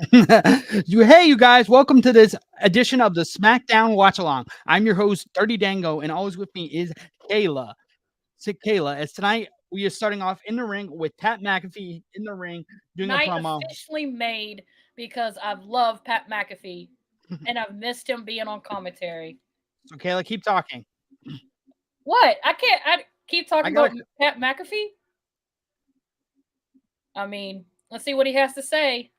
You guys, welcome to this edition of the Smackdown Watch Along. I'm your host, Dirty Dango, and always with me is Kayla. Sick Kayla. As tonight we are starting off in the ring with Pat McAfee in the ring doing a Night promo. officially made because I've loved Pat McAfee and I've missed him being on commentary. So Kayla, keep talking. What? I keep talking gotta- about Pat McAfee? I mean, let's see what he has to say.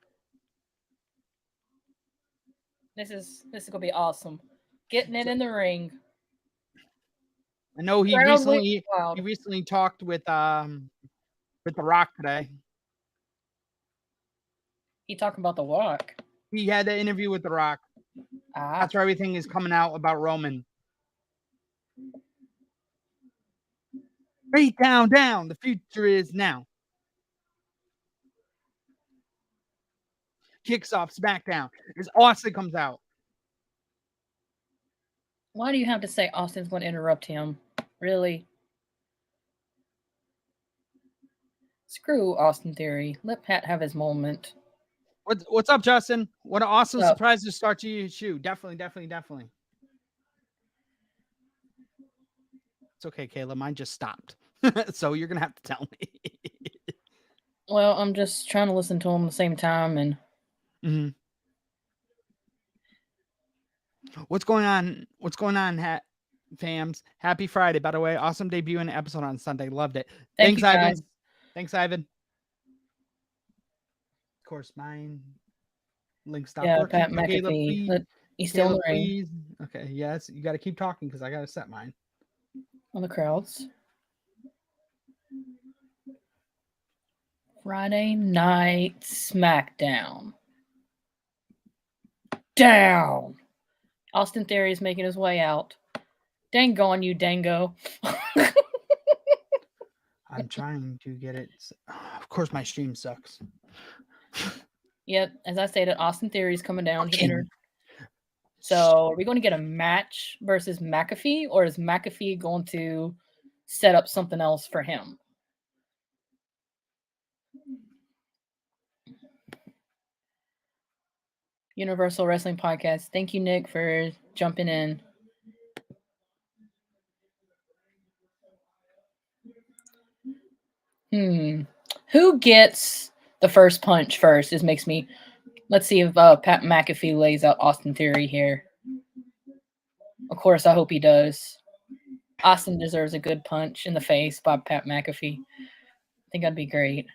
This is gonna be awesome. Getting it in the ring. I know he Crowd went recently wild. talked with The Rock today. He talking about the Rock. He had an interview with The Rock. That's where everything is coming out about Roman. Beat down. The future is now. Kicks off SmackDown as Austin comes out. Why do you have to say Austin's going to interrupt him? Really? Screw Austin Theory. Let Pat have his moment. What's up, Justin? What an awesome surprise to start your shoe. Definitely. It's okay, Kayla. Mine just stopped. So you're going to have to tell me. Well, I'm just trying to listen to him at the same time. And What's going on, fams? Happy Friday, by the way. Awesome debuting episode on Sunday. Loved it. Thanks, Ivan. Guys. Thanks, Ivan. Of course, mine link stopped working. Pat McAfee. He's still in the ring. Okay, yes. You got to keep talking because I got to set mine. On the crowds. Friday Night Smackdown. Down. Austin Theory is making his way out. Dang on you, Dango. I'm trying to get it. Of course, my stream sucks. Yep, as I stated, Austin Theory is coming down to enter. So, are we going to get a match versus McAfee, or is McAfee going to set up something else for him? Universal Wrestling Podcast. Thank you, Nick, for jumping in. Who gets the first punch first? This makes me... Let's see if Pat McAfee lays out Austin Theory here. Of course, I hope he does. Austin deserves a good punch in the face by Pat McAfee. I think that'd be great.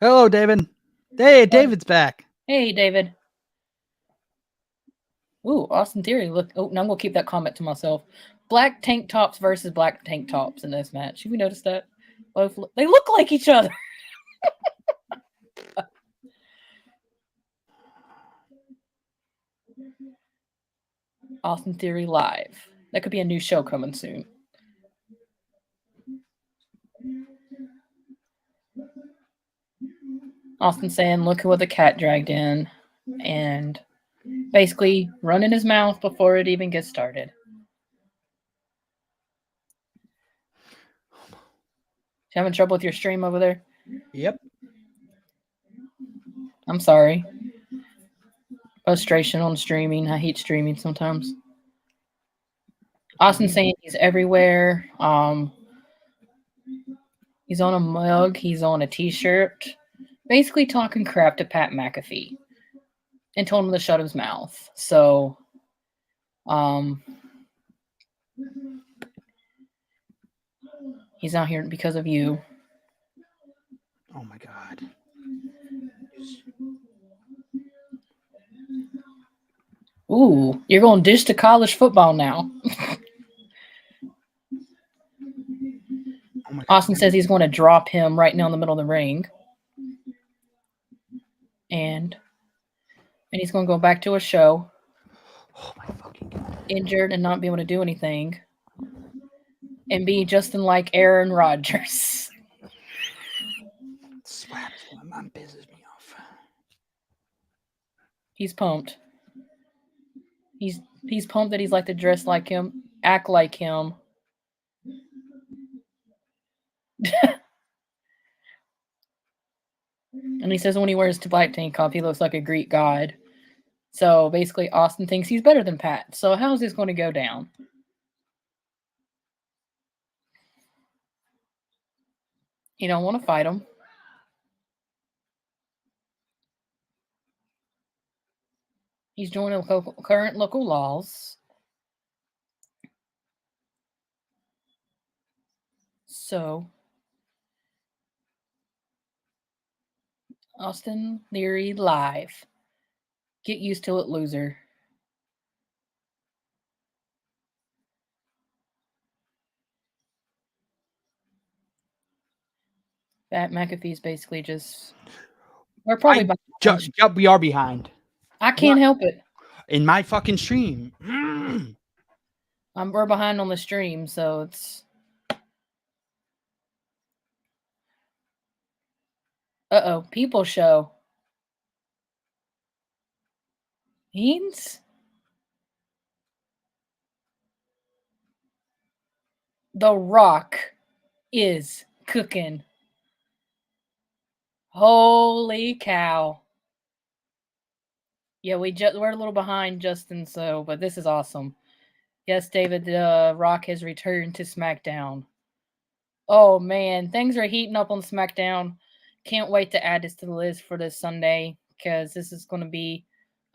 Hello, David. Hey, David's back. Hey, David. Ooh, Austin Theory. Look. Oh, now I'm going to keep that comment to myself. Black tank tops versus black tank tops in this match. Have we noticed that? Both they look like each other. Austin Theory live. That could be a new show coming soon. Austin saying, look what the cat dragged in. And basically running his mouth before it even gets started. You having trouble with your stream over there? Yep. I'm sorry. Frustration on streaming. I hate streaming sometimes. Austin saying he's everywhere. He's on a mug. He's on a t-shirt. Basically talking crap to Pat McAfee. And told him to shut his mouth. So, he's out here because of you. Oh my God. Ooh, you're going dish to college football now. Austin says he's going to drop him right now in the middle of the ring. And he's going to go back to a show. Oh my fucking God. Injured and not be able to do anything. And be Justin like Aaron Rodgers. Slaps him. Pisses me off. He's pumped. He's pumped that he's like to dress like him, act like him. And he says when he wears the black tank top, he looks like a Greek god. So basically, Austin thinks he's better than Pat. So how's this going to go down? You don't want to fight him. He's joining current local laws. So, Austin Theory live. Get used to it, loser. Pat McAfee's basically just. We're probably behind. We are behind. I can't help it. In my fucking stream. We're behind on the stream, so it's. Uh-oh, people show. Means? The Rock is cooking. Holy cow. Yeah, we're a little behind, Justin, but this is awesome. Yes, David, the Rock has returned to SmackDown. Oh, man, things are heating up on SmackDown. Can't wait to add this to the list for this Sunday, because this is going to be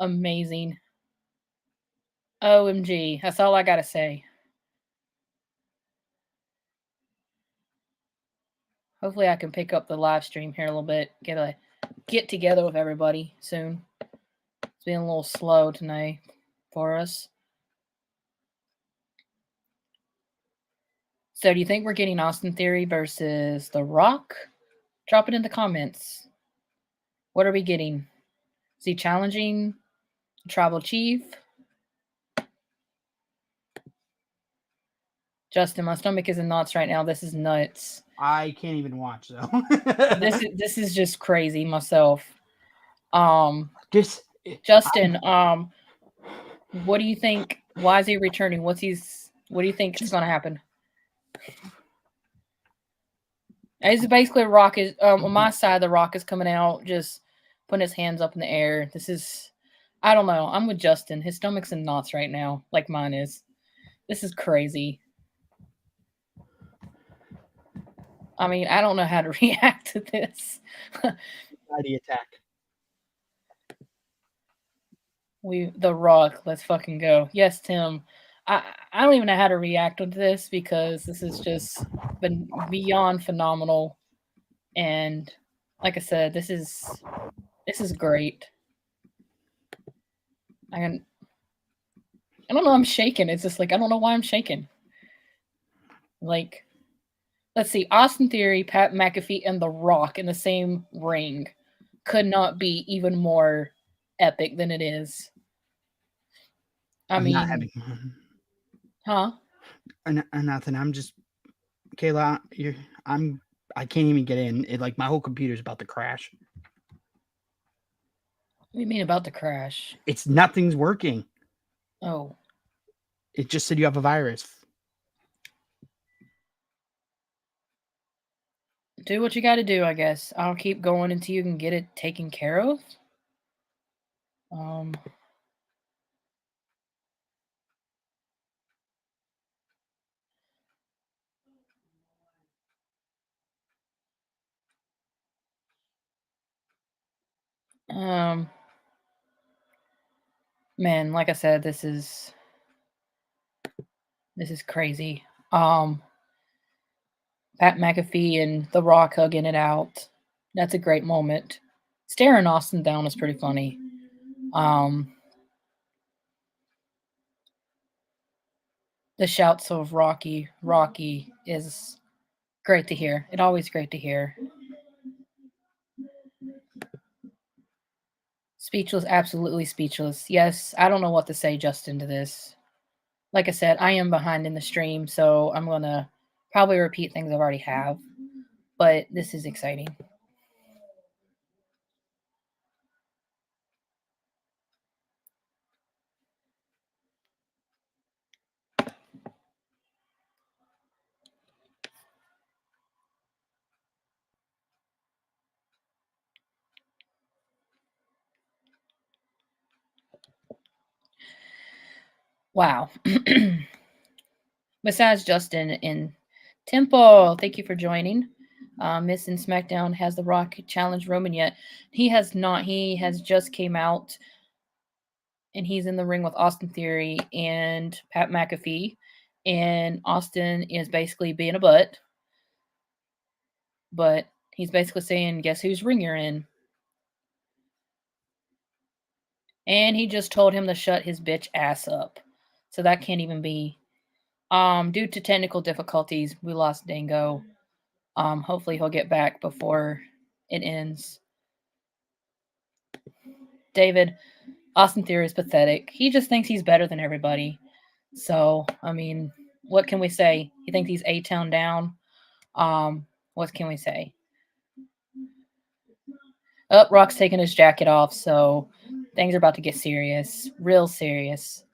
amazing. OMG, that's all I got to say. Hopefully I can pick up the live stream here a little bit, get together with everybody soon. It's been a little slow tonight for us. So do you think we're getting Austin Theory versus The Rock? Drop it in the comments. What are we getting? Is he challenging Tribal Chief? Justin, my stomach is in knots right now. This is nuts. I can't even watch though. This is just crazy myself. Justin, what do you think? Why is he returning? What do you think is gonna happen? It's basically Rock is on my side. The Rock is coming out, just putting his hands up in the air. This is, I don't know. I'm with Justin. His stomach's in knots right now, like mine is. This is crazy. I mean, I don't know how to react to this. The attack. The Rock. Let's fucking go. Yes, Tim. I don't even know how to react to this because this has just been beyond phenomenal. And like I said, this is great. I don't know, I'm shaking. It's just like I don't know why I'm shaking. Like, let's see, Austin Theory, Pat McAfee, and The Rock in the same ring could not be even more epic than it is. I'm not having... Huh? Nothing. I'm just Kayla. I can't even get in. Like my whole computer's about to crash. What do you mean about to crash? Nothing's working. Oh. It just said you have a virus. Do what you got to do, I guess. I'll keep going until you can get it taken care of. Man, like I said, this is crazy. Pat McAfee and The Rock hugging it out. That's a great moment. Staring Austin down is pretty funny. The shouts of Rocky is great to hear. It's always great to hear. Speechless, absolutely speechless. Yes, I don't know what to say, Justin, to this. Like I said, I am behind in the stream, so I'm going to probably repeat things I've already have. But this is exciting. Wow. Besides Justin and Temple, thank you for joining. Miss in SmackDown, has The Rock challenged Roman yet? He has not. He has just came out, and he's in the ring with Austin Theory and Pat McAfee. And Austin is basically being a butt, but he's basically saying, "Guess whose ring you're in?" And he just told him to shut his bitch ass up. So that can't even be. Due to technical difficulties, we lost Dango. Hopefully he'll get back before it ends. David, Austin Theory is pathetic. He just thinks he's better than everybody. So, I mean, what can we say? He thinks he's A-Town down. What can we say? Oh, Rock's taking his jacket off, so things are about to get serious. Real serious.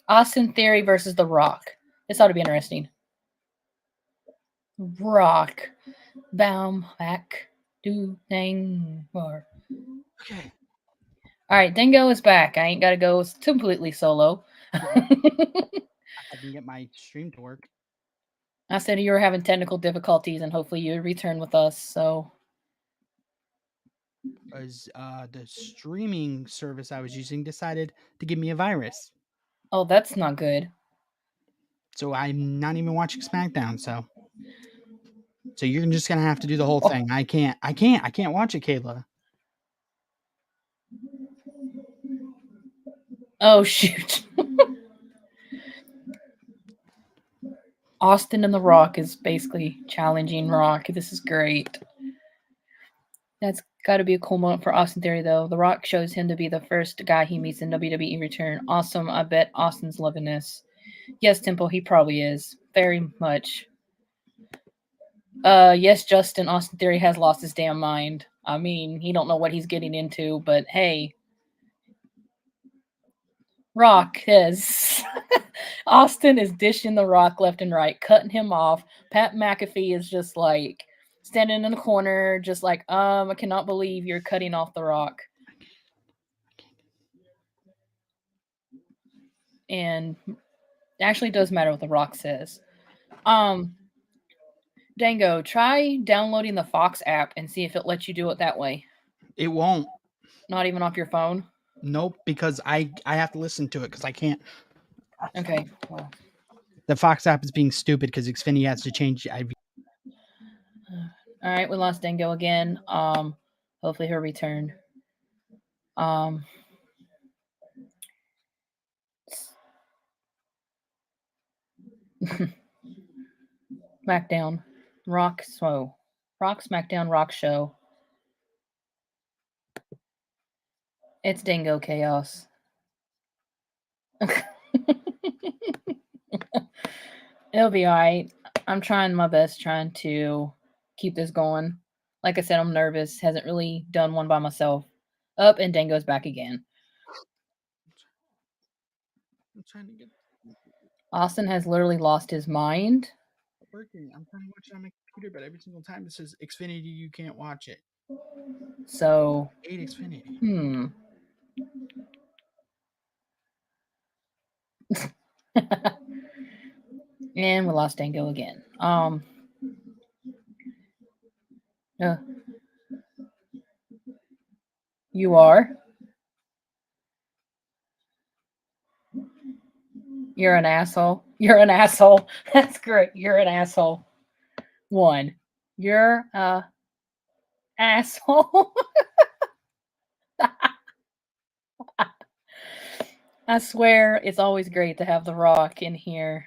Austin Theory versus The Rock. This ought to be interesting. Rock. Bound back. Do thing more. Okay. All right, Dingo is back. I ain't got to go completely solo. I can get my stream to work. I said you were having technical difficulties, and hopefully you return with us. So, Because the streaming service I was using decided to give me a virus. oh, that's not good. So I'm not even watching SmackDown. So you're just gonna have to do the whole thing. I can't watch it, Kayla. Oh shoot. Austin and The Rock is basically challenging Rock. This is great. That's got to be a cool moment for Austin Theory, though. The Rock shows him to be the first guy he meets in WWE Return. Awesome. I bet Austin's loving this. Yes, Temple, he probably is. Very much. Yes, Justin, Austin Theory has lost his damn mind. I mean, he don't know what he's getting into, but hey. Rock is Austin is dishing The Rock left and right, cutting him off. Pat McAfee is just like standing in the corner, just like, I cannot believe you're cutting off The Rock. And it actually does matter what The Rock says. Dango, try downloading the Fox app and see if it lets you do it that way. It won't. Not even off your phone? Nope, because I have to listen to it because I can't. Okay. Well. The Fox app is being stupid because Xfinity has to change IV. All right, we lost Dango again. Hopefully he'll return. SmackDown, Rock SmackDown, Rock Show. It's Dingo Chaos. It'll be alright. I'm trying my best, trying to keep this going. Like I said, I'm nervous. Hasn't really done one by myself. Up and Dingo's back again. I'm trying to get Austin has literally lost his mind. working. I'm trying to watch it on my computer, but every single time it says Xfinity, you can't watch it. So, 8 Xfinity. And we lost Dango again. You are? You're an asshole. You're an asshole. That's great. You're an asshole. One. You're a asshole. I swear it's always great to have The Rock in here.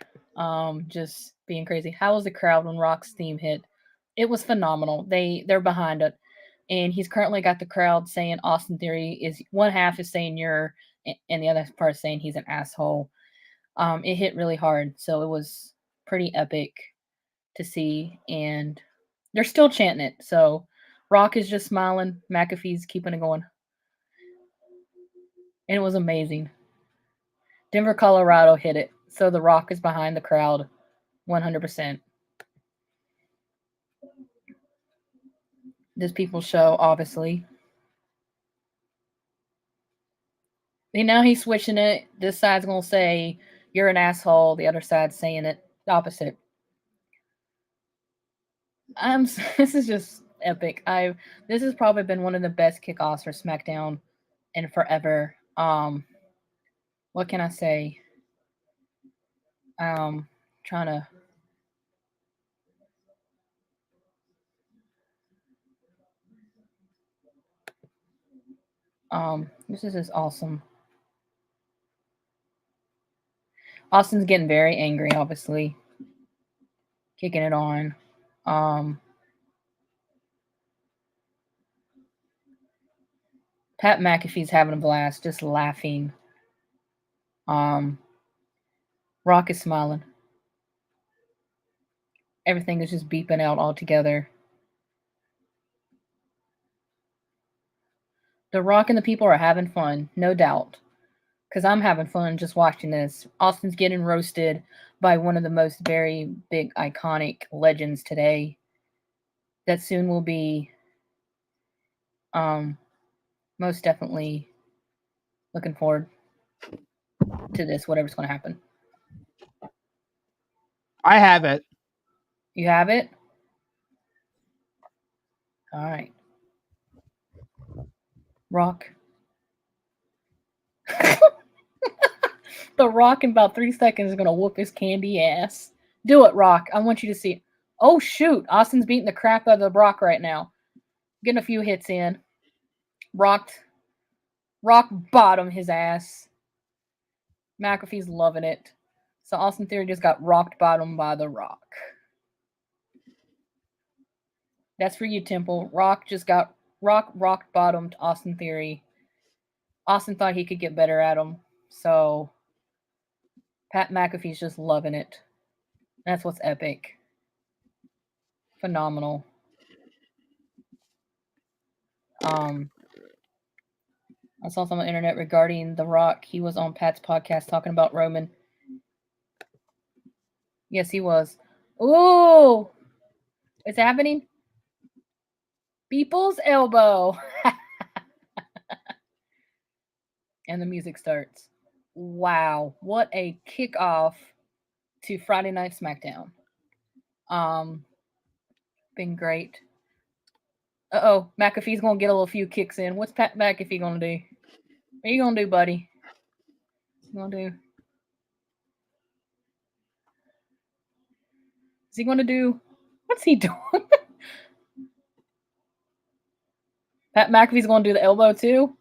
Just being crazy. How was the crowd when Rock's theme hit? It was phenomenal. They're behind it. And he's currently got the crowd saying Austin Theory is one half is saying you're and the other part is saying he's an asshole. It hit really hard, so it was pretty epic to see, and they're still chanting it. So Rock is just smiling, McAfee's keeping it going, and it was amazing. Denver, Colorado hit it, so The Rock is behind the crowd, 100%. This People's Show, obviously. And now he's switching it. This side's gonna say you're an asshole. The other side's saying it the opposite. This is just epic. This has probably been one of the best kickoffs for SmackDown in forever. What can I say? Trying to this is just awesome. Austin's getting very angry, obviously. Kicking it on. Pat McAfee's having a blast, just laughing. Rock is smiling. Everything is just beeping out altogether. The Rock and the people are having fun, no doubt. Because I'm having fun just watching this. Austin's getting roasted by one of the most very big, iconic legends today. That soon will be most definitely looking forward to this, whatever's going to happen. I have it. You have it? All right. Rock. The Rock in about 3 seconds is going to whoop his candy ass. Do it, Rock. I want you to see it. Oh, shoot. Austin's beating the crap out of the Rock right now. Getting a few hits in. Rock bottom his ass. McAfee's loving it. So Austin Theory just got rocked bottom by the Rock. That's for you, Temple. Rock just got rocked bottomed Austin Theory. Austin thought he could get better at him. So Pat McAfee's just loving it. That's what's epic. Phenomenal. I saw something on the internet regarding The Rock. He was on Pat's podcast talking about Roman. Yes, he was. Ooh! It's happening? People's elbow. And the music starts. Wow. What a kickoff to Friday Night SmackDown. Been great. Uh-oh. McAfee's going to get a little few kicks in. What's Pat McAfee going to do? What are you going to do, buddy? What's he going to do? Is he going to do... What's he doing? Pat McAfee's going to do the elbow too?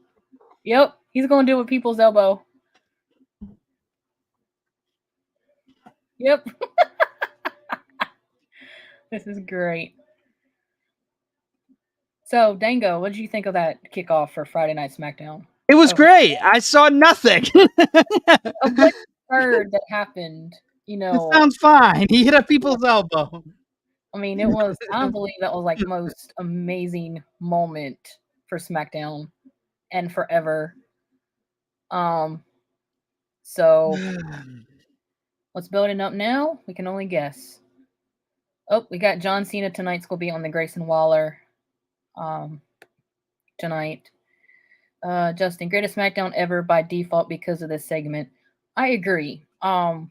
Yep. He's going to do it with people's elbow. Yep. This is great. So, Dango, what did you think of that kickoff for Friday Night SmackDown? It was great. I saw nothing. Of what heard that happened, you know. It sounds fine. He hit a people's elbow. I mean, it was, I don't believe that was like the most amazing moment for SmackDown and forever. So what's building up now? We can only guess. Oh, we got John Cena tonight's gonna be on the Grayson Waller tonight. Justin, greatest SmackDown ever by default because of this segment. I agree.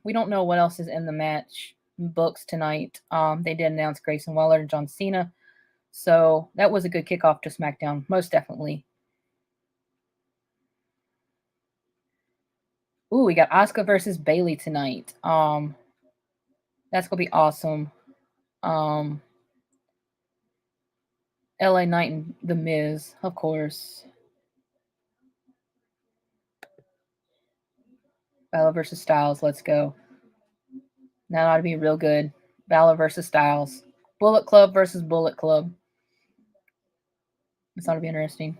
We don't know what else is in the match books tonight. They did announce Grayson Waller and John Cena. So that was a good kickoff to SmackDown, most definitely. Ooh, we got Asuka versus Bayley tonight. That's gonna be awesome. LA Knight and The Miz, of course. Balor versus Styles, let's go. That ought to be real good. Balor versus Styles. Bullet Club versus Bullet Club. This ought to be interesting.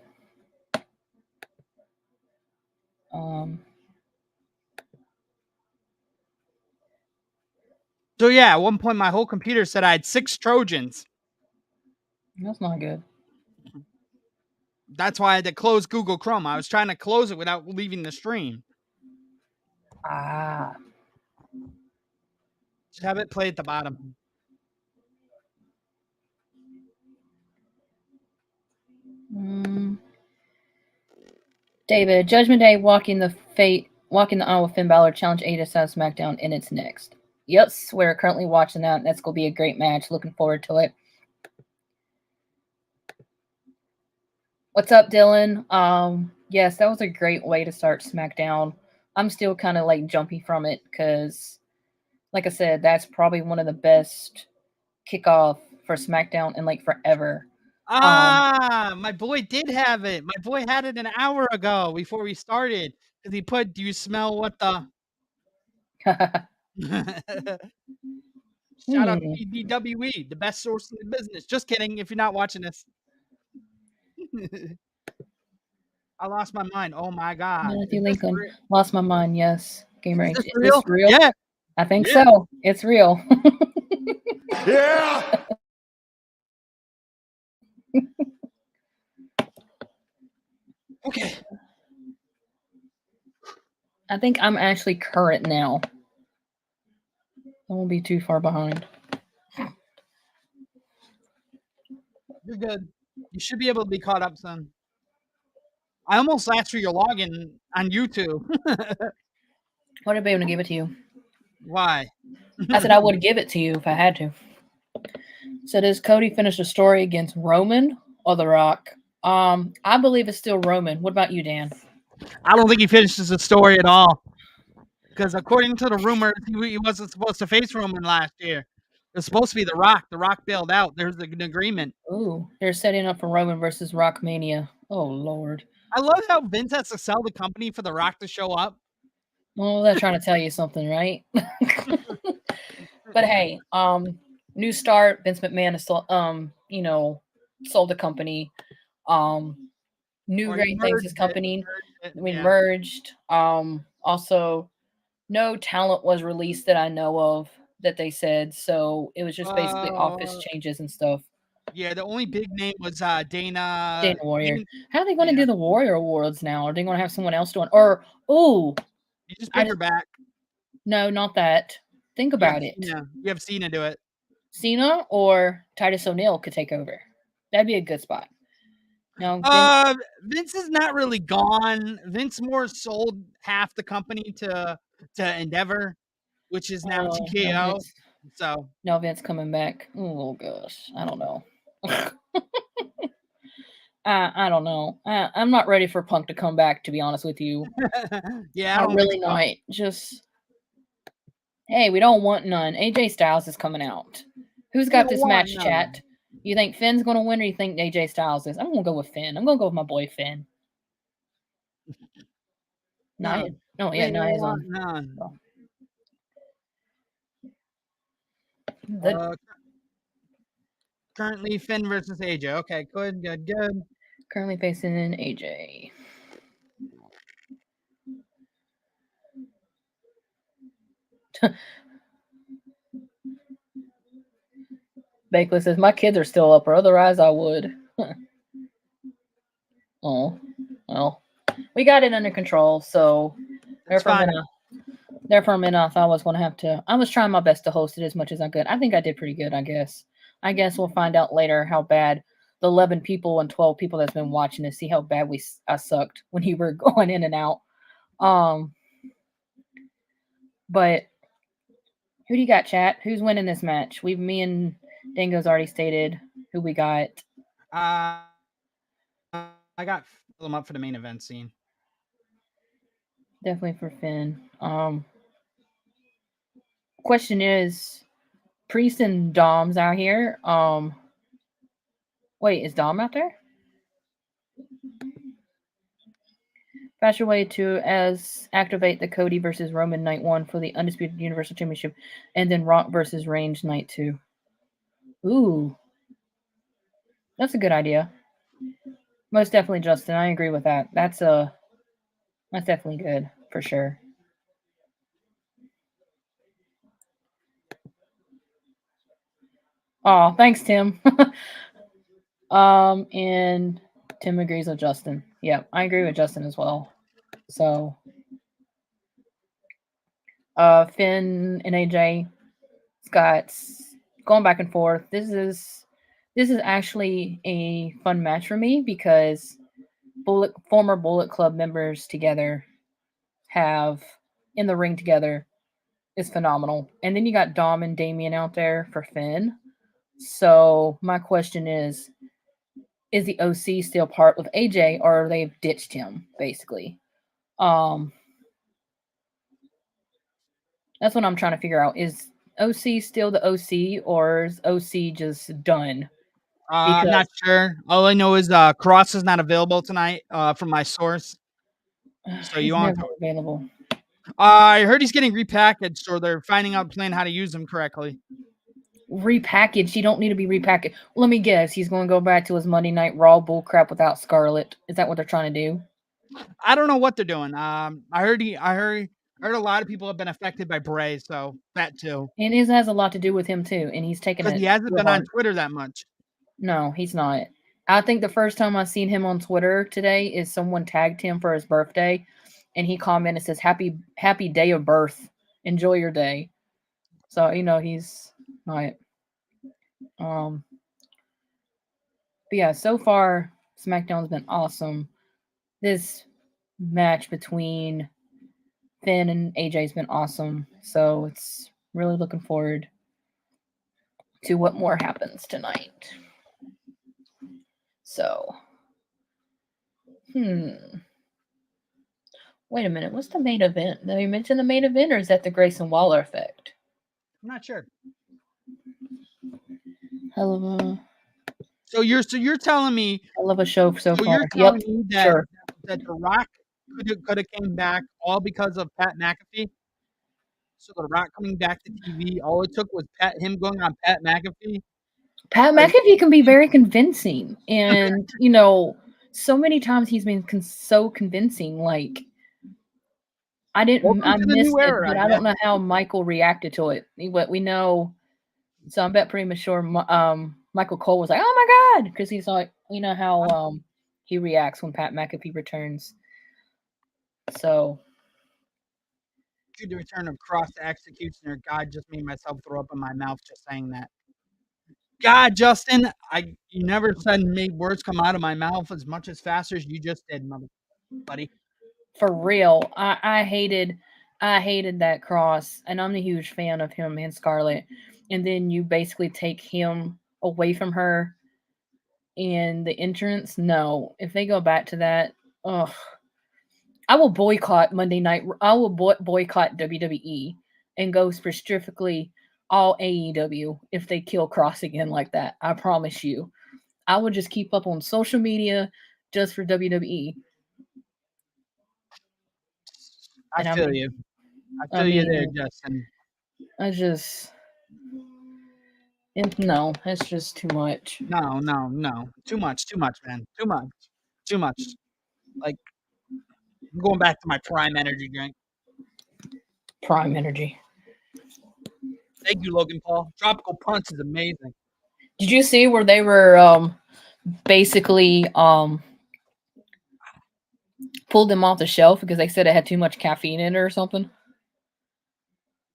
So yeah, at one point my whole computer said I had 6 Trojans. That's not good. That's why I had to close Google Chrome. I was trying to close it without leaving the stream. Ah. Just have it play at the bottom. David, Judgment Day walking the aisle with Finn Balor challenge AJ Styles SmackDown, and it's next. Yes, we're currently watching that. That's going to be a great match. Looking forward to it. What's up, Dylan? Yes, that was a great way to start SmackDown. I'm still kind of like jumpy from it because, like I said, that's probably one of the best kickoff for SmackDown in like forever. My boy did have it. My boy had it an hour ago before we started. Because he put, "Do you smell what the?" Shout out to WWE, the best source in the business. Just kidding. If you're not watching this, I lost my mind. Oh my god! Matthew Lincoln lost my mind. Yes, Gamer H. Is this real? Yeah, I think so. It's real. Yeah. Okay. I think I'm actually current now. I won't be too far behind. You're good. You should be able to be caught up soon. I almost asked for your login on YouTube. Would I be able to give it to you? Why? I said I would give it to you if I had to. So does Cody finish the story against Roman or The Rock? I believe it's still Roman. What about you, Dan? I don't think he finishes the story at all. Because according to the rumors, he wasn't supposed to face Roman last year. It was supposed to be The Rock. The Rock bailed out. There's an agreement. Ooh, they're setting up for Roman versus Rock Mania. Oh, Lord. I love how Vince has to sell the company for The Rock to show up. Well, they're trying to tell you something, right? But hey, new start. Vince McMahon is still, sold the company. New great things is company. We merged. Also, no talent was released that I know of that they said. So it was just basically office changes and stuff. Yeah, the only big name was Dana Warrior. How are they going to do the Warrior Awards now? Are they going to have someone else doing? Or you just bring her back. No, not that. Think about it. You have Cena do it. Cena or Titus O'Neil could take over. That'd be a good spot. No, Vince is not really gone. Vince more sold half the company to Endeavor, which is now TKO. So no Vince coming back. Oh gosh, I don't know. I don't know. I'm not ready for Punk to come back, to be honest with you. Yeah, I'm really not. Just hey, we don't want none. AJ Styles is coming out. Who's got this match, chat? You think Finn's going to win, or you think AJ Styles is? I'm going to go with Finn. I'm going to go with my boy Finn. Nia is on. None. Currently, Finn versus AJ. Okay, good. Currently facing an AJ. Bakeley says, my kids are still up, or otherwise I would. Oh, well. We got it under control, so therefore a minute I thought I was going to have to. I was trying my best to host it as much as I could. I think I did pretty good, I guess. I guess we'll find out later how bad the 11 people and 12 people that's been watching this, see how bad I sucked when you were going in and out. But who do you got, chat? Who's winning this match? Me and Dingo's already stated who we got. I got them up for the main event scene. Definitely for Finn. Question is, Priest and Dom's out here. Wait, is Dom out there? Faster way to activate the Cody versus Roman night 1 for the Undisputed Universal Championship, and then Rock versus Reigns night 2. Ooh, that's a good idea. Most definitely, Justin. I agree with that. That's definitely good for sure. Oh, thanks, Tim. And Tim agrees with Justin. Yeah, I agree with Justin as well. So, Finn and AJ, Scott's going back and forth. This is actually a fun match for me because former Bullet Club members together have in the ring together is phenomenal. And then you got Dom and Damien out there for Finn. So my question is the OC still part of AJ, or they've ditched him basically? That's what I'm trying to figure out. Is OC still the OC, or is OC just done? I'm not sure. All I know is Cross is not available tonight from my source. So he's you want never available. I heard he's getting repackaged, or they're finding out plan how to use them correctly. Repackaged? You don't need to be repackaged. Let me guess. He's going to go back to his Monday Night Raw bullcrap without Scarlett. Is that what they're trying to do? I don't know what they're doing. I heard a lot of people have been affected by Bray, so that too. And it has a lot to do with him too. And he's taking it. Because he hasn't been on Twitter that much. No, he's not. I think the first time I seen him on Twitter today is someone tagged him for his birthday, and he commented, says happy day of birth. Enjoy your day. So he's not. But yeah, so far SmackDown's been awesome. This match between Finn and AJ's been awesome. So it's really looking forward to what more happens tonight. So, wait a minute. What's the main event? Did you mention the main event, or is that the Grayson Waller effect? I'm not sure. Hell of a. So you're telling me. I love a show so far. You're telling me that sure. that The Rock could have came back all because of Pat McAfee. So The Rock coming back to TV, all it took was him going on Pat McAfee. Pat McAfee can be very convincing, and so many times he's been so convincing. Like I missed it, but I don't know how Michael reacted to it. We know, so I bet pretty sure Michael Cole was like, "Oh my god," because he's like, how he reacts when Pat McAfee returns. So, the return of Cross to Executioner. God, just made myself throw up in my mouth just saying that. God, Justin, you never made words come out of my mouth as much as fast as you just did, buddy. For real, I hated that Cross, and I'm a huge fan of him and Scarlett. And then you basically take him away from her in the entrance. No, if they go back to that, I will boycott Monday Night. I will boycott WWE and go specifically all AEW if they kill Cross again like that. I promise you. I would just keep up on social media just for WWE. I feel you. I feel you there, Justin. No, that's just too much. No. Too much, man. Too much. Like, I'm going back to my Prime Energy drink. Prime Energy. Thank you, Logan Paul. Tropical Punch is amazing. Did you see where they were basically pulled them off the shelf because they said it had too much caffeine in it or something?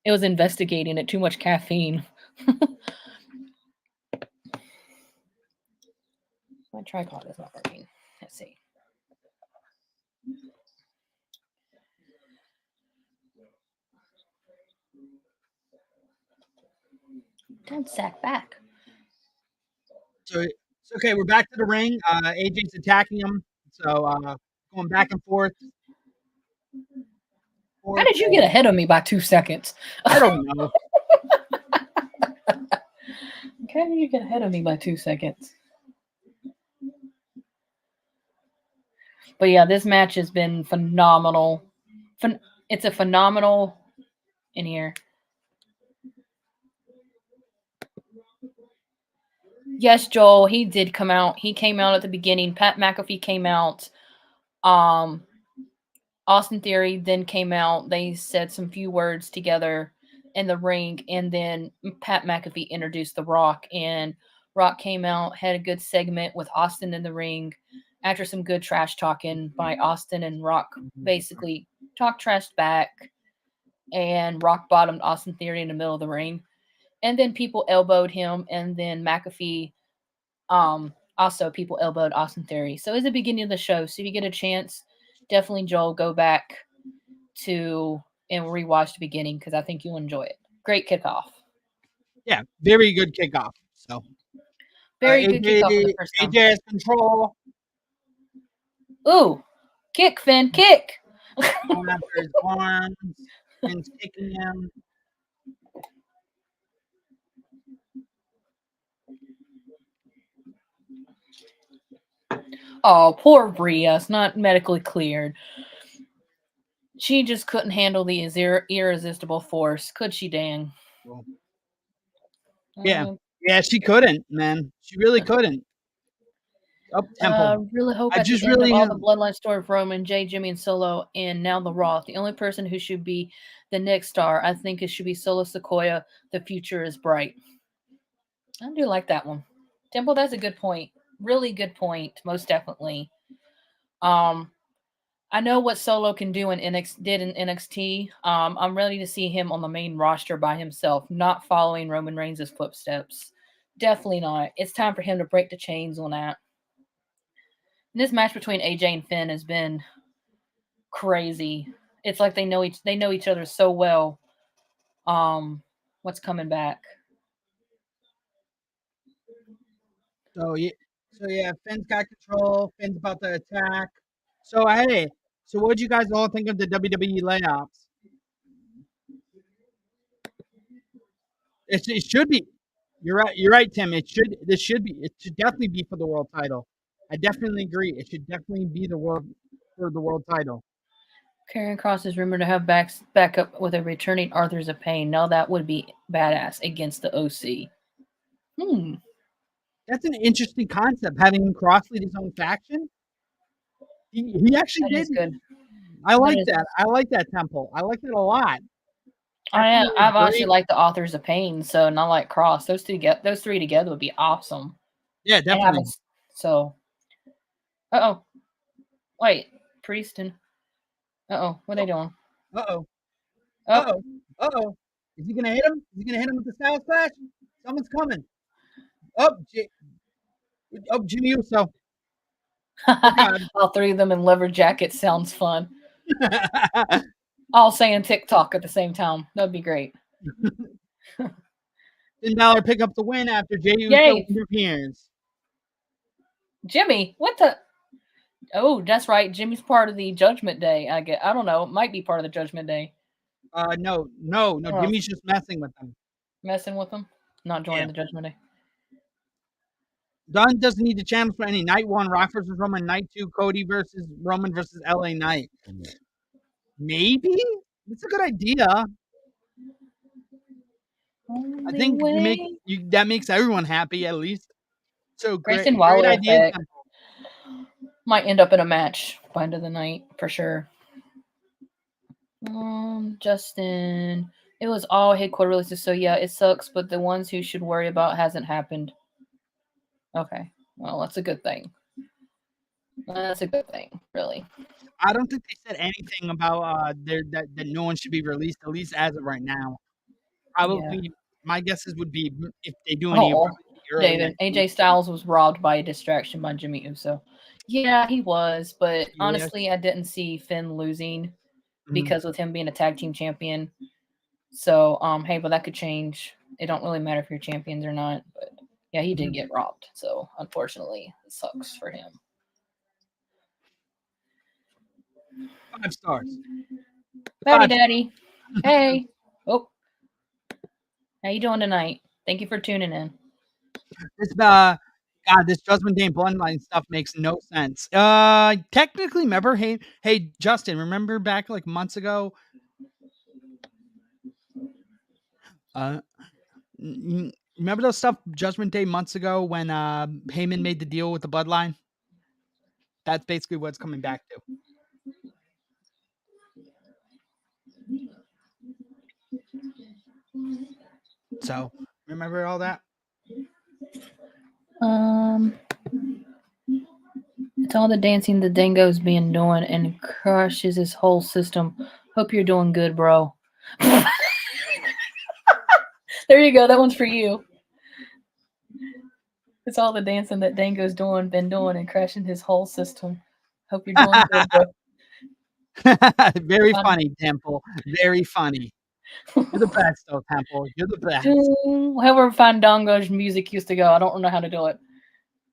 It was investigating it, too much caffeine. My tripod is not working. Let's see. Don't sack back. So okay, we're back to the ring. AJ's attacking him. So going back and forth. How did you get ahead of me by 2 seconds? I don't know. How did you get ahead of me by 2 seconds? But yeah, this match has been phenomenal. It's a phenomenal in here. Yes, Joel, he did come out. He came out at the beginning. Pat McAfee came out. Austin Theory then came out. They said some few words together in the ring, and then Pat McAfee introduced The Rock, and Rock came out, had a good segment with Austin in the ring. After some good trash talking by Austin, and Rock basically talked trash back, and Rock bottomed Austin Theory in the middle of the ring. And then people elbowed him, and then McAfee Also, people elbowed Austin Theory. So it's the beginning of the show. So if you get a chance, definitely, Joel, go back to and rewatch the beginning because I think you'll enjoy it. Great kickoff. Yeah, very good kickoff. So Very good kickoff for the first time. AJ has control. Ooh, kick, Finn, kick. Going after his arms. Finn's kicking him. Oh, poor Bria's not medically cleared. She just couldn't handle the irresistible force, could she, Dan? Yeah, she couldn't, man. She really couldn't. Up tempo. Really hope I at just the end really of all the Bloodline story of Roman, Jay, Jimmy, and Solo, and now The Raw, the only person who should be the next star, I think it should be Solo Sequoia. The future is bright. I do like that one. Temple, that's a good point. Really good point, most definitely. I know what Solo can do in NXT. I'm ready to see him on the main roster by himself, not following Roman Reigns' footsteps. Definitely not. It's time for him to break the chains on that. And this match between AJ and Finn has been crazy. It's like they know each other so well. What's coming back? So yeah, Finn's got control. Finn's about to attack. So hey, what did you guys all think of the WWE layoffs? It should be. You're right, Tim. It should definitely be for the world title. I definitely agree. It should definitely be the world title. Karrion Kross is rumored to have back up with a returning Arthur's of Pain. Now that would be badass against the OC. That's an interesting concept, having Kross lead his own faction. He actually did. Good. I like that. I like that temple. I like it a lot. I've honestly liked the Authors of Pain, so not like Kross. Those three together would be awesome. Yeah, definitely. So, wait, Prieston. What are they doing? Is he gonna hit him? Is he gonna hit him with the Styles Clash? Someone's coming. Jimmy Uso. All three of them in leather jackets sounds fun. All saying TikTok at the same time. That'd be great. Finn Balor pick up the win after Jey Uso interferes. Jimmy, what the? Oh, that's right. Jimmy's part of the Judgment Day. I don't know. It might be part of the Judgment Day. No. Jimmy's just messing with them. Messing with them? Not joining the Judgment Day. Dunn doesn't need the channels for any. Night 1, Rock versus Roman. Night 2, Cody versus Roman versus LA Knight. Maybe? It's a good idea. I think that makes everyone happy, at least. So Grayson Waller great idea. Might end up in a match by end of the night, for sure. Justin, it was all headquarter releases, so yeah, it sucks, but the ones who should worry about hasn't happened. Okay, well, that's a good thing. That's a good thing, really. I don't think they said anything about that no one should be released, at least as of right now. Probably, my guesses would be if they do any. David, AJ Styles was robbed by a distraction by Jimmy Uso. Yeah, he was, but honestly, I didn't see Finn losing because with him being a tag team champion. So, hey, but that could change. It don't really matter if you're champions or not. But yeah, he did get robbed. So, unfortunately, it sucks for him. 5 stars. Howdy, Daddy. Hey. Oh. How you doing tonight? Thank you for tuning in. This Judgment Day and Bloodline stuff makes no sense. Technically, remember, hey, Justin, remember back like months ago? Remember those stuff Judgment Day months ago when Heyman made the deal with the Bloodline? That's basically what it's coming back to. So, remember all that? It's all the dancing the dingo's being doing and crushes his whole system. Hope you're doing good, bro. There you go. That one's for you. It's all the dancing that Dango's been doing, and crashing his whole system. Hope you're doing good, bro. Very funny, Temple. Very funny. You're the best, though, Temple. You're the best. However Fandango's music used to go, I don't know how to do it.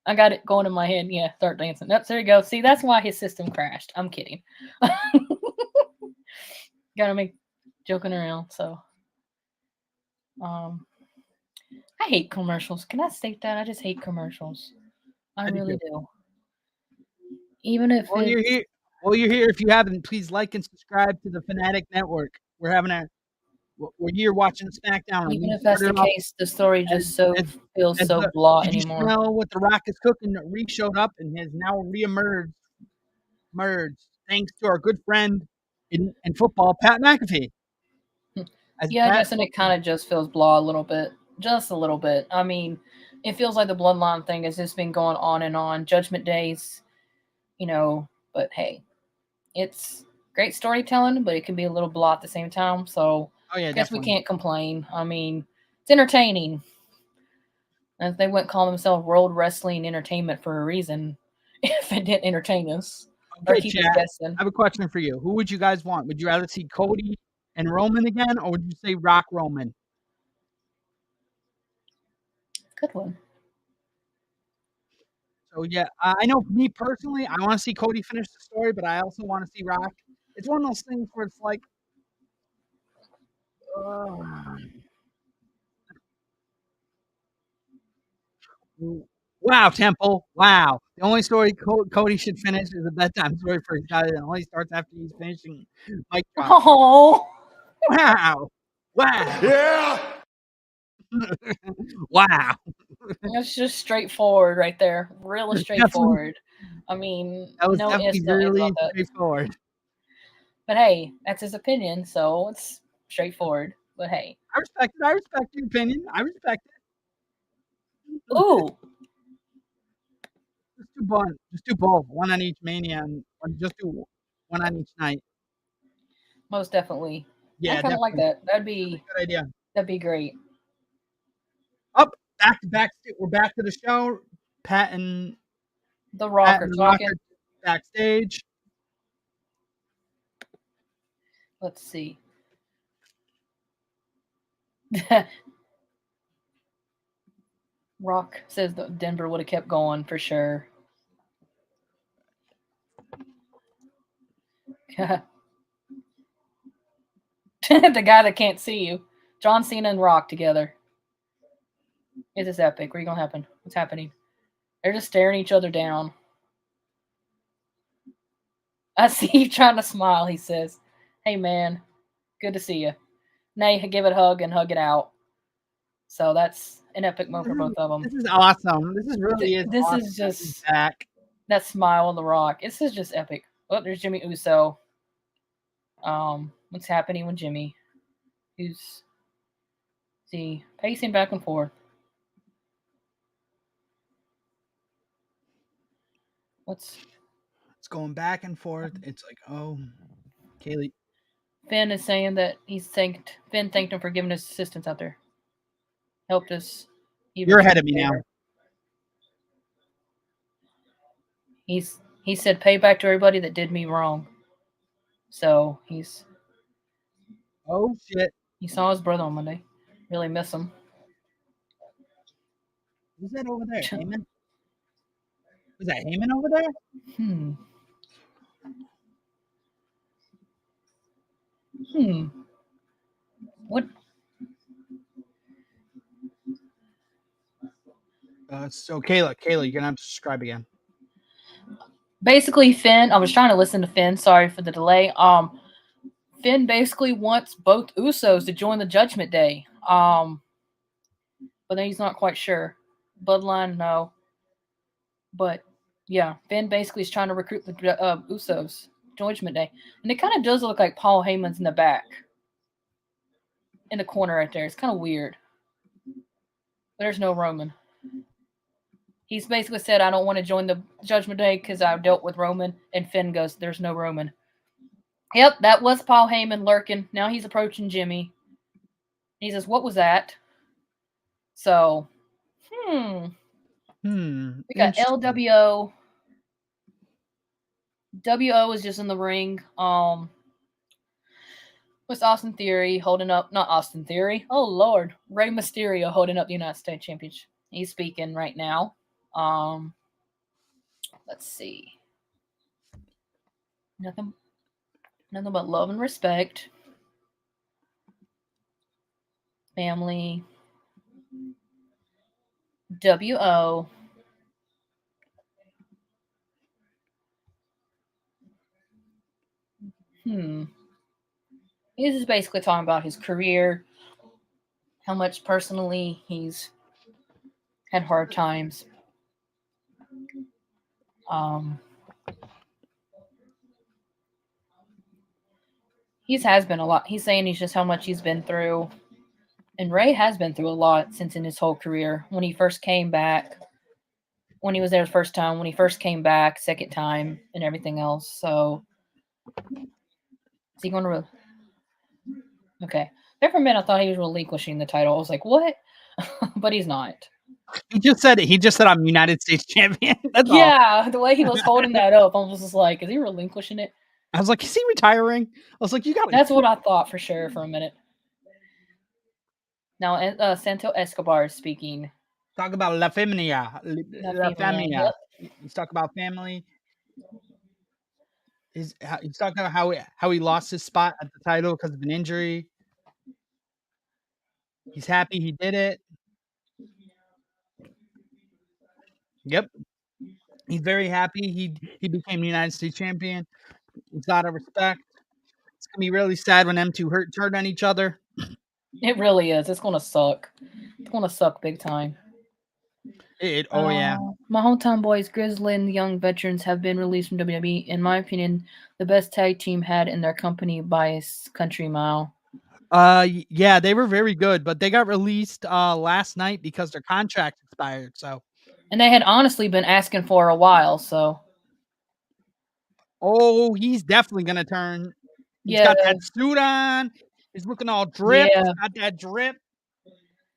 I got it going in my head. Yeah, start dancing. Nope, there you go. See, that's why his system crashed. I'm kidding. Gotta make joking around. So, I hate commercials. Can I state that? I just hate commercials. I really do. Even if you're here. Well, you're here. If you haven't, please like and subscribe to the Fanatic Network. We're here watching SmackDown. Even if that's the case, the story just feels so blah anymore. Did you smell what The Rock is cooking? Reek showed up and has now reemerged. Thanks to our good friend in football, Pat McAfee. Yeah, and it kind of just feels blah a little bit. Just a little bit. I mean, it feels like the bloodline thing has just been going on and on. Judgment Days, but hey, it's great storytelling, but it can be a little blah at the same time. So I guess we can't complain. I mean, it's entertaining. And they wouldn't call themselves World Wrestling Entertainment for a reason if it didn't entertain us. Okay, Chad, I have a question for you. Who would you guys want? Would you rather see Cody and Roman again, or would you say Rock Roman? Good one. So, yeah, I know me personally, I want to see Cody finish the story, but I also want to see Rock. It's one of those things where it's like, wow, Temple, wow. The only story Cody should finish is a bedtime story for his guy that only starts after he's finishing mic drop. Oh, wow. Yeah. Wow. That's just straightforward right there. Really straightforward. I mean, that was no definitely really straightforward. But hey, that's his opinion, so it's straightforward. But hey, I respect it. I respect your opinion. I respect it. Ooh. Just do both. One on each Mania, and just do one on each night. Most definitely. Yeah, I kind of like that. That'd be a good idea. That'd be great. Up, back. We're back to the show. Pat and The Rock are talking backstage. Let's see. Rock says that Denver would have kept going for sure. The guy that can't see you. John Cena and Rock together. It is epic. What's going to happen? What's happening? They're just staring each other down. I see you trying to smile, he says. Hey, man. Good to see you. Nay, give it a hug and hug it out. So that's an epic moment for both of them. This is awesome. This is really This awesome. is just back. That smile on The Rock. This is just epic. Oh, there's Jimmy Uso. What's happening with Jimmy? Who's pacing back and forth. It's going back and forth. It's like, oh, Kaylee. Finn is saying that Finn thanked him for giving us assistance out there. Helped us. You're ahead of me now. He said pay back to everybody that did me wrong. So he's. Oh shit! He saw his brother on Monday. Really miss him. Who's that over there? Heyman? Was that Heyman over there? What? So Kayla, you're gonna have to subscribe again. Basically, Finn. I was trying to listen to Finn. Sorry for the delay. Finn basically wants both Usos to join the Judgment Day. But then he's not quite sure. Bloodline, no. But yeah, Finn basically is trying to recruit the Usos Judgment Day, and it kind of does look like Paul Heyman's in the back, in the corner right there. It's kind of weird. There's no Roman. He's basically said, I don't want to join the Judgment Day because I dealt with Roman. And Finn goes, there's no Roman. Yep, that was Paul Heyman lurking. Now he's approaching Jimmy. He says, what was that? So, We got LWO. WO is just in the ring. With Austin Theory holding up, not Austin Theory. Oh Lord, Rey Mysterio holding up the United States Championship. He's speaking right now. Let's see. Nothing but love and respect. Family. WO. He's just basically talking about his career, how much personally he's had hard times. He has been a lot. He's saying he's just how much he's been through. And Rey has been through a lot since in his whole career. When he first came back, when he was there the first time, when he first came back, second time, and everything else. So, is he going to... Okay. There for a minute, I thought he was relinquishing the title. I was like, what? But he's not. He just said I'm United States champion. That's all. The way he was holding that up, I was just like, is he relinquishing it? I was like, is he retiring? I was like, you got it. That's what I thought for sure for a minute. Now, Santo Escobar is speaking. Talk about La Familia. Yep. He's talking about family. He's talking about how he lost his spot at the title because of an injury. He's happy he did it. Yep. He's very happy he became the United States champion. He's got a respect. It's going to be really sad when them two turn on each other. It really is. It's going to suck. It's going to suck big time. Yeah. My hometown boys, Grizzly and the Young Veterans, have been released from WWE. In my opinion, the best tag team had in their company by a country mile. Yeah, they were very good, but they got released last night because their contract expired. So, and they had honestly been asking for a while. So, he's definitely gonna turn. He's got that suit on. He's looking all drip. Yeah. He's got that drip.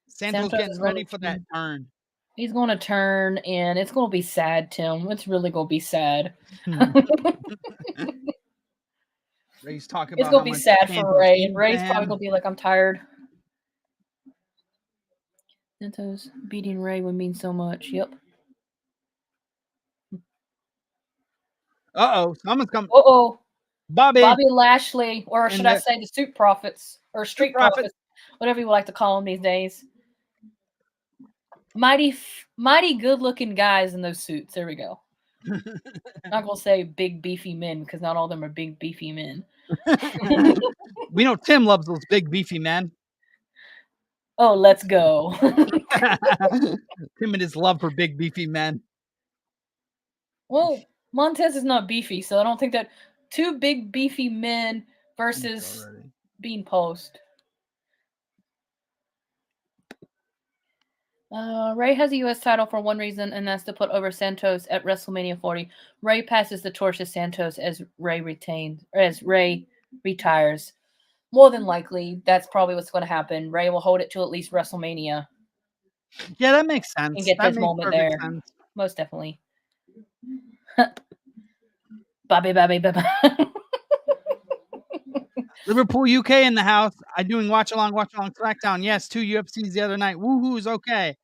Santos getting ready for that turn. He's going to turn, and it's going to be sad, Tim. It's really going to be sad. Ray's talking about it's going to be sad for Rey, and Ray's probably going to be like, I'm tired. Santos beating Rey would mean so much. Yep. Someone's coming. Bobby Lashley, or should I say the Street Profits, or Street Profits, whatever you would like to call them these days. Mighty good-looking guys in those suits. There we go. I'm not going to say big, beefy men, because not all of them are big, beefy men. We know Tim loves those big, beefy men. Oh, let's go. Tim and his love for big, beefy men. Well, Montez is not beefy, so I don't think that two big, beefy men versus being post. Rey has a U.S. title for one reason, and that's to put over Santos at WrestleMania 40. Rey passes the torch to Santos as Rey retires. More than likely, that's probably what's going to happen. Rey will hold it to at least WrestleMania. Yeah, that makes sense. And get this moment there. Sense. Most definitely. Bobby. Liverpool, UK in the house. I'm doing watch along Smackdown. Yes, 2 UFCs the other night. Woohoo's okay.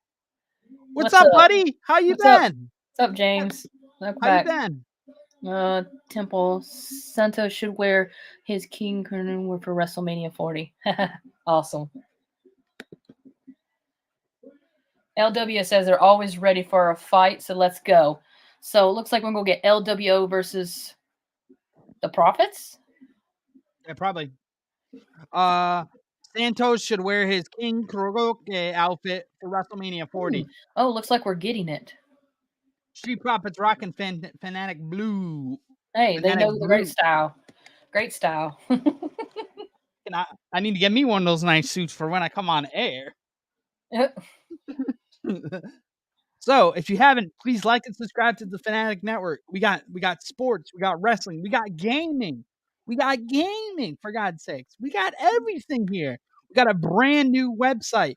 What's up, buddy? How you been? What's up, James? How you been? Temple Santos should wear his King crown for WrestleMania 40. Awesome. LW says they're always ready for a fight, so let's go. So it looks like we're going to get LWO versus the Profits. Yeah, probably. Santos should wear his King Kuroge outfit for WrestleMania 40. Oh, looks like we're getting it. Street Profits rocking Fanatic Blue. Hey, they know the great style. Great style. I need to get me one of those nice suits for when I come on air. So, if you haven't, please like and subscribe to the Fanatic Network. We got sports, we got wrestling, we got gaming. We got gaming, for God's sakes. We got everything here. We got a brand new website,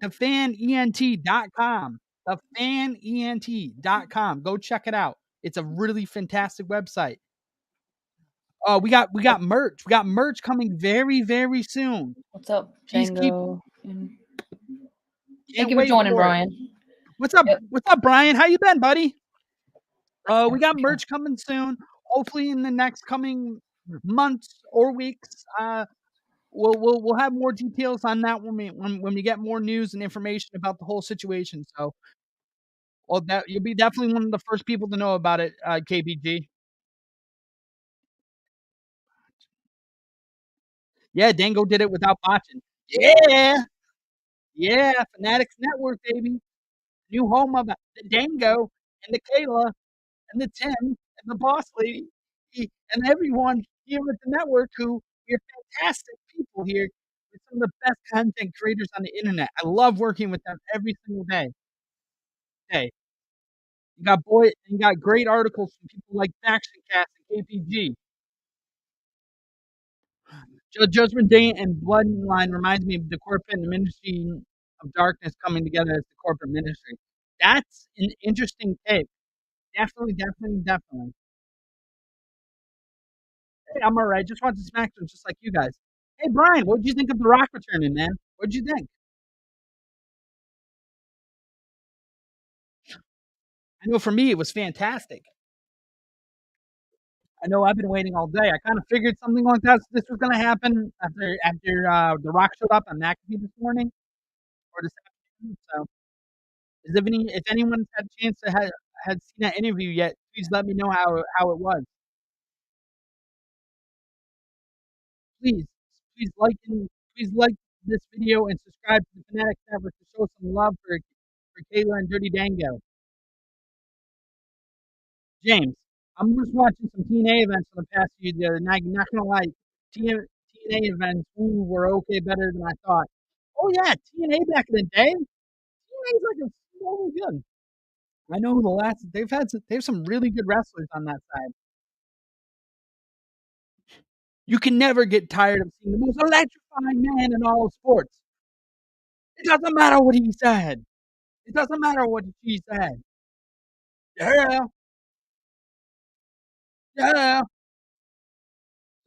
thefanent.com. thefanent.com. Go check it out. It's a really fantastic website. We got merch. We got merch coming very, very soon. What's up, Please Django? Thank you for wait joining, for it. Brian. What's up? Yep. What's up, Brian? How you been, buddy? We got merch coming soon. Hopefully, in the next coming months or weeks, we'll have more details on that when we get more news and information about the whole situation. So, that you'll be definitely one of the first people to know about it, KBG. Yeah, Dango did it without botching. Yeah, Fanatics Network, baby. New home of the Dango and the Kayla and the Tim and the boss lady and everyone here at the network who are fantastic people here. With some of the best content creators on the internet. I love working with them every single day. Hey, you got great articles from people like Faction Cast and KPG. Judgment Day and Bloodline reminds me of the corporate and ministry of darkness coming together as the corporate ministry. That's an interesting take. Definitely. Hey, I'm all right. Just watching SmackDown just like you guys. Hey, Brian, what did you think of The Rock returning, man? What did you think? I know for me, it was fantastic. I know I've been waiting all day. I kind of figured something like this was going to happen after The Rock showed up on McAfee this morning or this afternoon. So, if anyone's had a chance to had seen that interview yet, please let me know how it was. Please, please like this video and subscribe to the Fanatics Network to show some love for Kayla and Dirty Dango. James, I'm just watching some TNA events for the past few the other night. Not gonna lie, TNA events were okay, better than I thought. Oh yeah, TNA back in the day. TNA's like so good. I know they have some really good wrestlers on that side. You can never get tired of seeing the most electrifying man in all of sports. It doesn't matter what he said. It doesn't matter what she said. Yeah.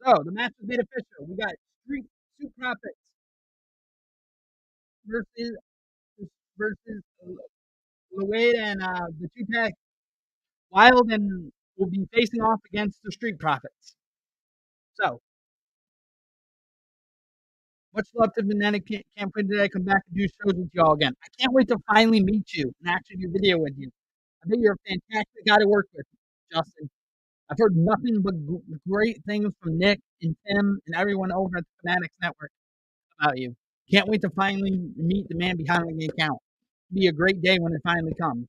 So the match was made official. We got Street Soup Profits versus versus Lloyd and the two tag Wild and will be facing off against the Street Profits. So much love to Fanatic Camp today. Come back and do shows with y'all again. I can't wait to finally meet you and actually do video with you. I think you're a fantastic guy to work with, Justin. I've heard nothing but great things from Nick and Tim and everyone over at the Fanatics Network about you. Can't wait to finally meet the man behind the account. It'll be a great day when it finally comes.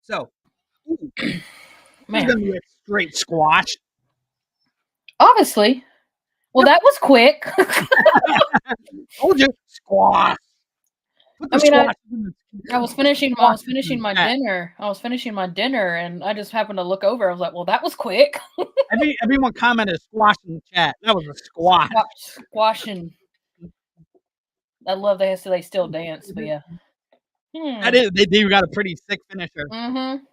So, this is gonna be a straight squash. Obviously. Well, that was quick. Told you, squash. I mean, I was finishing my dinner. I was finishing my dinner, and I just happened to look over. I was like, "Well, that was quick." Everyone commented squash in the chat. That was a squash. Squashing. I love they still dance, but yeah. That is, they got a pretty sick finisher. Mm-hmm.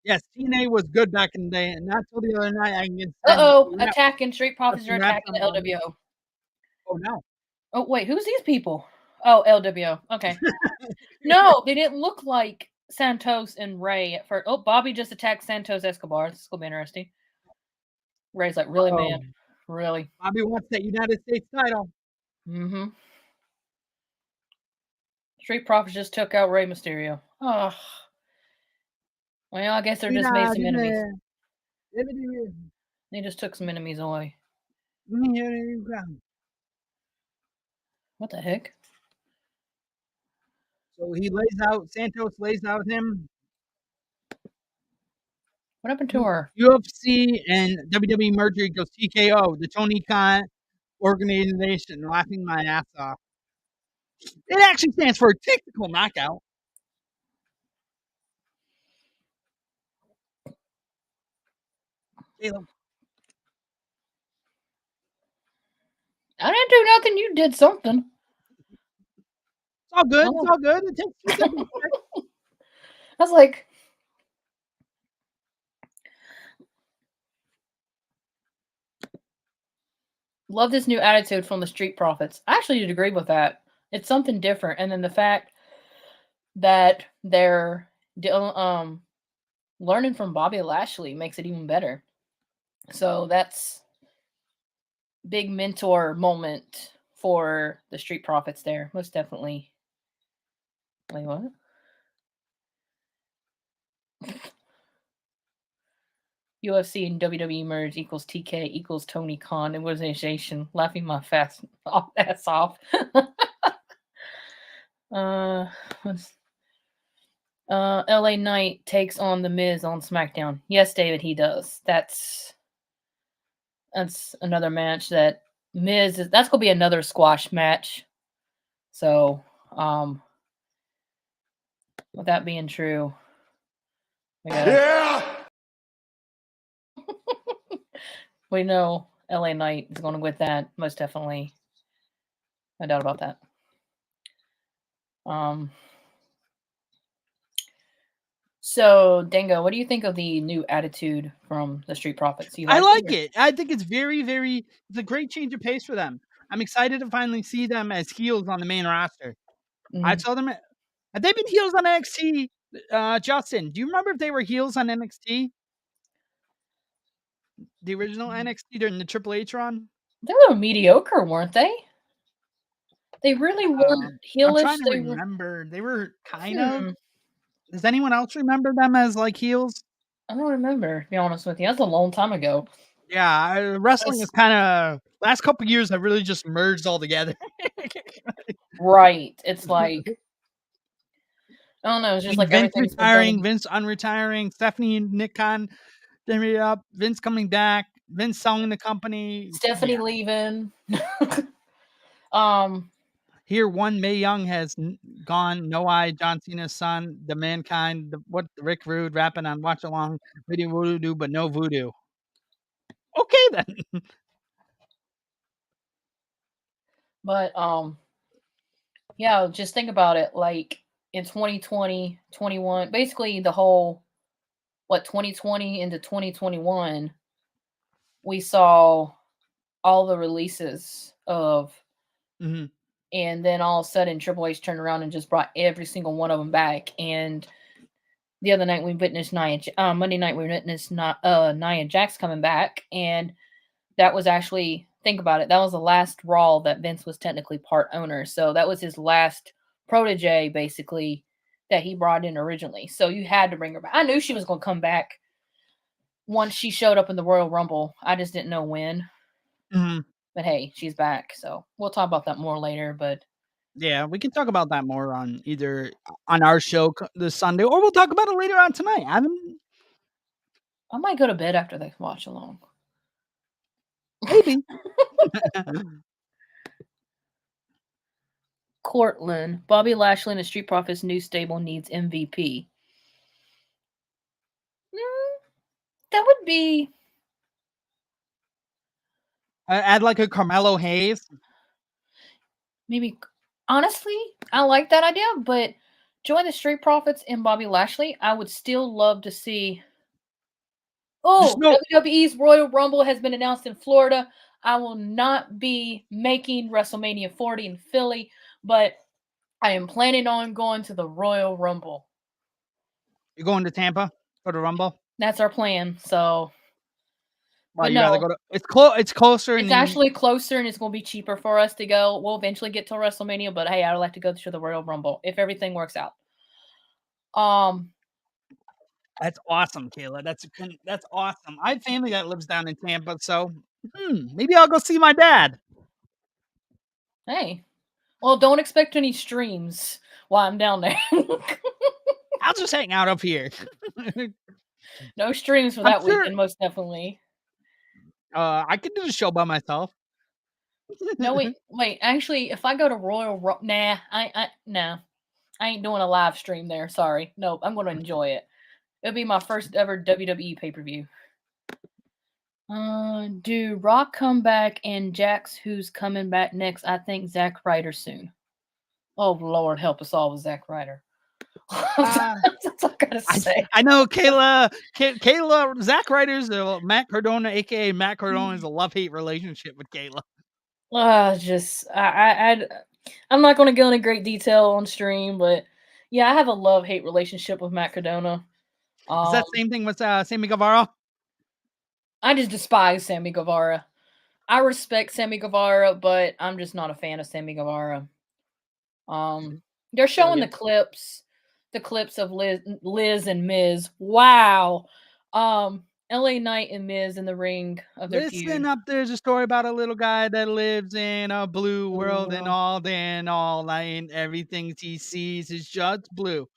Yes, TNA was good back in the day, and not till the other night I can attacking Street Profits are attacking the LWO. Oh no. Oh wait, who's these people? Oh, LWO. Okay. No, they didn't look like Santos and Ray at first. Oh, Bobby just attacked Santos Escobar. This is gonna be interesting. Ray's like, really, man? Really? Bobby wants that United States title. Mm-hmm. Street Profits just took out Rey Mysterio. Oh. Well, I guess they just made some enemies. They just took some enemies away. What the heck? So Santos lays out him. What happened to her? UFC and WWE merger goes TKO, the Tony Khan organization, laughing my ass off. It actually stands for Technical Knockout. Caleb. I didn't do nothing. You did something. It's all good. Oh. It's all good. It takes 2 seconds. I was like, love this new attitude from the Street Profits. I actually did agree with that. It's something different. And then the fact that they're learning from Bobby Lashley makes it even better. So that's big mentor moment for the Street Profits there. Most definitely. Wait, what? UFC and WWE merge equals TK equals Tony Khan and organization. Laughing my ass off. LA Knight takes on The Miz on SmackDown. Yes, David, he does. That's another match that Miz is. That's gonna be another squash match. So, with that being true, we know LA Knight is going to win that most definitely. No doubt about that. So, Dango, what do you think of the new attitude from the Street Profits? I like it. I think it's it's a great change of pace for them. I'm excited to finally see them as heels on the main roster. I saw them. Have they been heels on NXT? Justin, do you remember if they were heels on NXT? The original NXT during the Triple H run? They were mediocre, weren't they? They really weren't heelish. I'm trying to remember. They were kind of. Does anyone else remember them as like heels? I don't remember, to be honest with you. That's a long time ago. Yeah, wrestling is kind of last couple of years have really just merged all together. Right. It's like I don't know. It's just like Vince everything's retiring, Vince unretiring, Stephanie and Nick Khan, up, Vince coming back, Vince selling the company, Stephanie leaving. Here, one Mae Young has gone. No Eye, John Cena's son, the Mankind, the Rick Rude rapping on Watch Along, video voodoo, but no voodoo. Okay then. But yeah, just think about it. Like in 2020, 21, basically the whole 2020 into 2021, we saw all the releases of and then all of a sudden Triple H turned around and just brought every single one of them back. And the other night we witnessed Monday night we witnessed Nia Jax coming back, and that was actually, think about it, that was the last Raw that Vince was technically part owner. So that was his last protege, basically, that he brought in originally. So you had to bring her back. I knew she was going to come back once she showed up in the Royal Rumble. I just didn't know when. But hey, she's back. So we'll talk about that more later. But yeah, we can talk about that more on either on our show this Sunday, or we'll talk about it later on tonight. I might go to bed after they watch along. Maybe. Cortland, Bobby Lashley and the Street Profits new stable needs MVP. That would be. Add like a Carmelo Hayes. Maybe. Honestly, I like that idea, but join the Street Profits and Bobby Lashley. I would still love to see. Oh, WWE's Royal Rumble has been announced in Florida. I will not be making WrestleMania 40 in Philly, but I am planning on going to the Royal Rumble. You're going to Tampa for the Rumble? That's our plan. So, well, you rather go to it's closer. It's actually closer, and it's going to be cheaper for us to go. We'll eventually get to WrestleMania, but hey, I'd like to go to the Royal Rumble if everything works out. That's awesome, Kayla. That's awesome. I have family that lives down in Tampa, so maybe I'll go see my dad. Hey, well, don't expect any streams while I'm down there. I'll just hang out up here. No streams for that weekend, most definitely. I could do the show by myself. No, wait. Actually, if I go to Royal, nah, I ain't doing a live stream there. Sorry, no, I'm going to enjoy it. It'll be my first ever WWE pay-per-view. Do Rock come back and Jax, who's coming back next? I think Zack Ryder soon. Oh Lord, help us all with Zack Ryder. That's all I gotta say. I know Kayla, Zack Ryder's Matt Cardona, aka Matt Cardona, is a love-hate relationship with Kayla. I'm not going to go into great detail on stream, but yeah, I have a love-hate relationship with Matt Cardona. Is that same thing with Sammy Guevara? I just despise Sammy Guevara. I respect Sammy Guevara, but I'm just not a fan of Sammy Guevara. They're showing the clips of Liz and Miz. Wow. LA Knight and Miz in the ring of their feud. Listen up, there's a story about a little guy that lives in a blue world, and all day and all night, and everything he sees is just blue.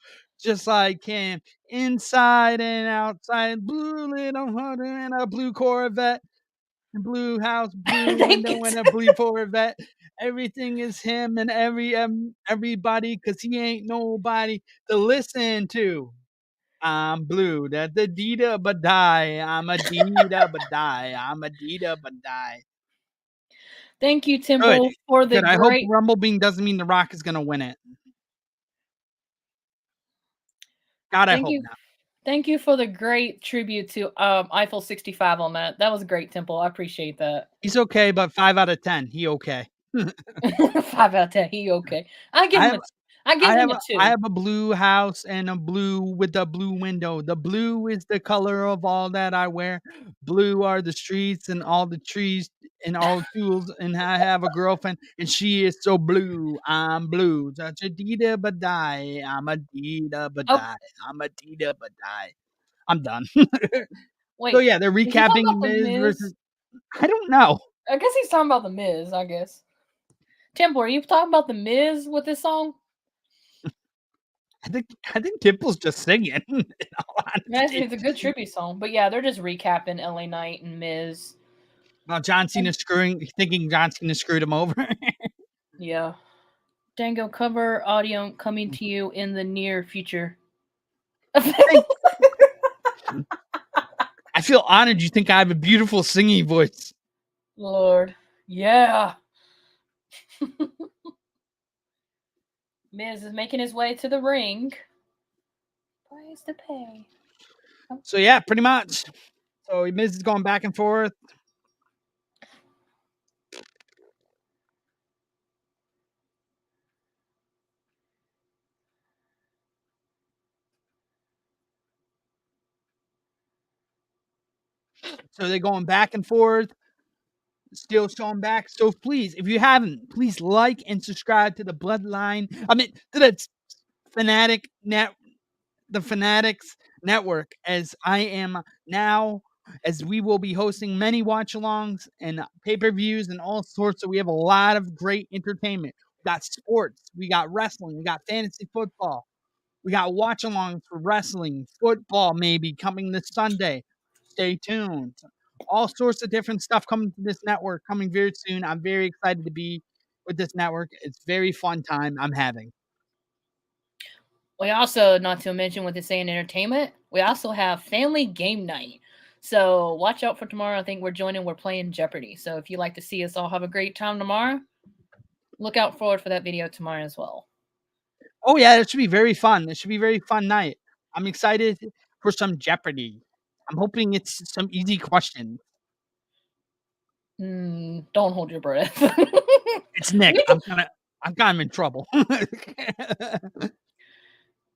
Just like him, inside and outside, blue little hunter and a blue Corvette, blue house, blue window, and a blue Corvette. Everything is him and everybody, 'cause he ain't nobody to listen to. I'm blue. That's Adida Badai. I'm Adida Badai. I'm Adida Badai. Thank you, Temple, for the Good. I hope Rumble Bean doesn't mean The Rock is going to win it. God, I hope not. Thank you for the great tribute to Eiffel 65 on that. That was great, Temple. I appreciate that. He's okay, but 5 out of 10. He okay. 5 out of 10. He okay. I give him a 2. I have a blue house and a blue with a blue window. The blue is the color of all that I wear. Blue are the streets and all the trees and all tools. And I have a girlfriend and she is so blue. I'm blue. Such Adida Badai. I'm Adida Badai. I'm Adida Badai. I'm done. Wait. So yeah, they're recapping Miz versus. I don't know. I guess he's talking about the Miz. I guess. Temple, are you talking about the Miz with this song? I think Temple's just singing. It's a good tribute song, but yeah, they're just recapping LA Knight and Miz. About John Cena thinking John Cena screwed him over. Yeah. Dango, cover audio coming to you in the near future. I feel honored you think I have a beautiful singing voice. Lord. Yeah. Miz is making his way to the ring. Price to pay. So yeah, pretty much. So Miz is going back and forth. So they're going back and forth. Still showing back. So please, if you haven't, please like and subscribe to the Bloodline. I mean, to the Fanatics Network, as I am now, as we will be hosting many watch-alongs and pay-per-views and all sorts. So we have a lot of great entertainment. We got sports, we got wrestling, we got fantasy football, we got watch-alongs for wrestling, football maybe coming this Sunday. Stay tuned. All sorts of different stuff coming to this network coming very soon. I'm very excited to be with this network. It's very fun time I'm having. We also, not to mention with the saying entertainment, we also have family game night. So watch out for tomorrow. I think we're playing Jeopardy. So if you like to see us all have a great time tomorrow, look out forward for that video tomorrow as well. Oh yeah, it should be very fun. It should be a very fun night. I'm excited for some Jeopardy. I'm hoping it's some easy questions. Don't hold your breath. It's Nick. I'm kind of in trouble.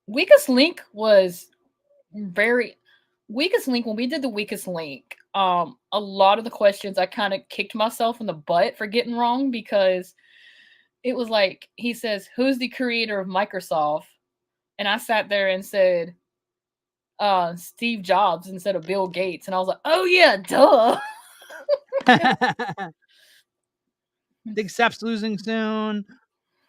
Weakest link was weakest link. When we did the weakest link, a lot of the questions I kind of kicked myself in the butt for getting wrong, because it was like, he says, who's the creator of Microsoft? And I sat there and said, Steve Jobs instead of Bill Gates. And I was like, oh yeah, duh. I think Seth's losing soon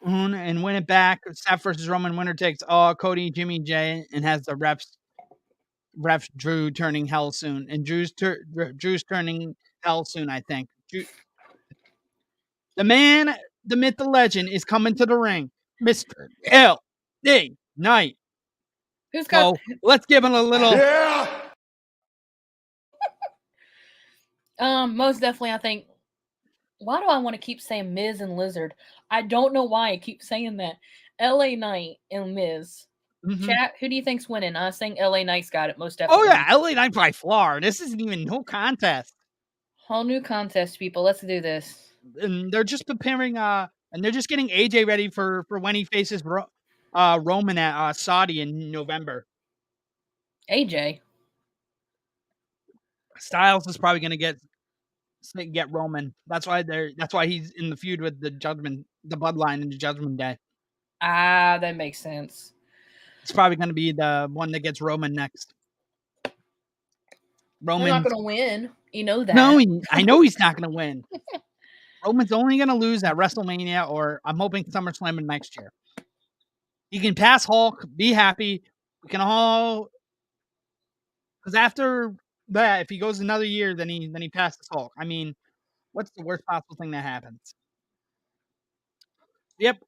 and win it back. Seth versus Roman, winner takes all. Cody, Jimmy, Jay, and has the ref Drew turning hell soon. And Drew's turning hell soon, I think. The man, the myth, the legend is coming to the ring. Mr. L.D. Knight. Let's give him a little. Yeah. Most definitely, I think. Why do I want to keep saying Miz and Lizard? I don't know why I keep saying that. LA Knight and Miz. Chat, who do you think's winning? I think LA Knight's got it most definitely. Oh yeah, LA Knight by far. This isn't even no contest. Whole new contest, people. Let's do this. And they're just preparing and they're just getting AJ ready for when he faces Roman at Saudi in November. AJ Styles is probably going to get Roman. That's why he's in the feud with the Bloodline in the Judgment Day. Ah, that makes sense. It's probably going to be the one that gets Roman next. Roman's not going to win. You know that. No, I know he's not going to win. Roman's only going to lose at WrestleMania, or I'm hoping SummerSlam next year. He can pass Hulk, be happy. We can all, because after that, if he goes another year, then he passes Hulk. I mean, what's the worst possible thing that happens? Yep.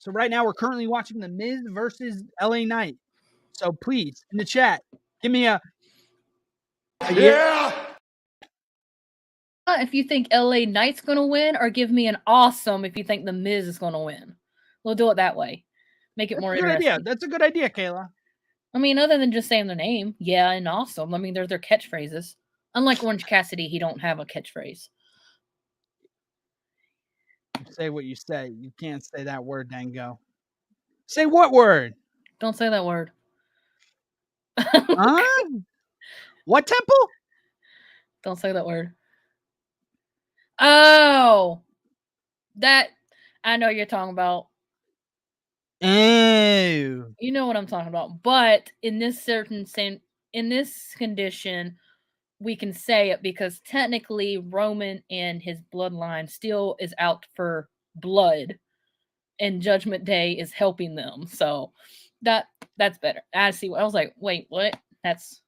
So right now we're currently watching The Miz versus LA Knight. So please, in the chat, give me a Yeah. If you think LA Knight's going to win, or give me an awesome if you think The Miz is going to win. We'll do it that way. Make it more interesting. Idea. That's a good idea, Kayla. I mean, other than just saying their name, yeah, and awesome. I mean, they're their catchphrases. Unlike Orange Cassidy, he don't have a catchphrase. You say what you say. You can't say that word, Dango. Say what word? Don't say that word. Huh? What temple? Don't say that word. Oh, that I know you're talking about. Oh, you know what I'm talking about. But in this condition, we can say it because technically Roman and his bloodline still is out for blood, and Judgment Day is helping them. So that's better. I see. I was like, wait, what? That's.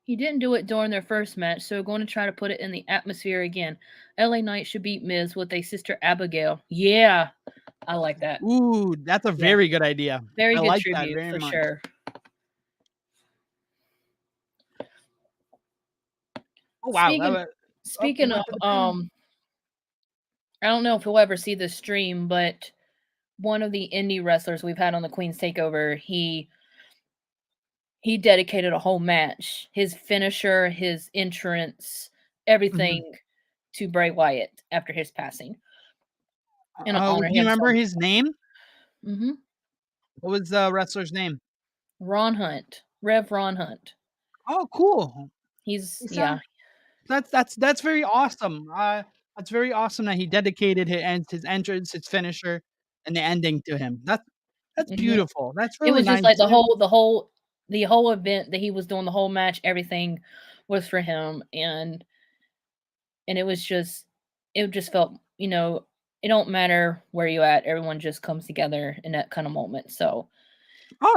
He didn't do it during their first match, so we're going to try to put it in the atmosphere again. LA Knight should beat Miz with a Sister Abigail. Yeah, I like that. Ooh, that's a very good idea. Very good like tribute, that very for much. sure. Oh wow! Speaking of, I don't know if you'll ever see this stream, but one of the indie wrestlers we've had on the Queen's Takeover, he dedicated a whole match, his finisher, his entrance, everything to Bray Wyatt after his passing. Do you remember his name? Mm-hmm. What was the wrestler's name? Ron Hunt. Rev Ron Hunt. Oh, cool. Yeah. That's very awesome. That's very awesome that he dedicated his entrance, his finisher, and the ending to him. That's beautiful. That's really nice. It was just like the whole event that he was doing, the whole match, everything was for him, and it just felt, it don't matter where you at, everyone just comes together in that kind of moment. So,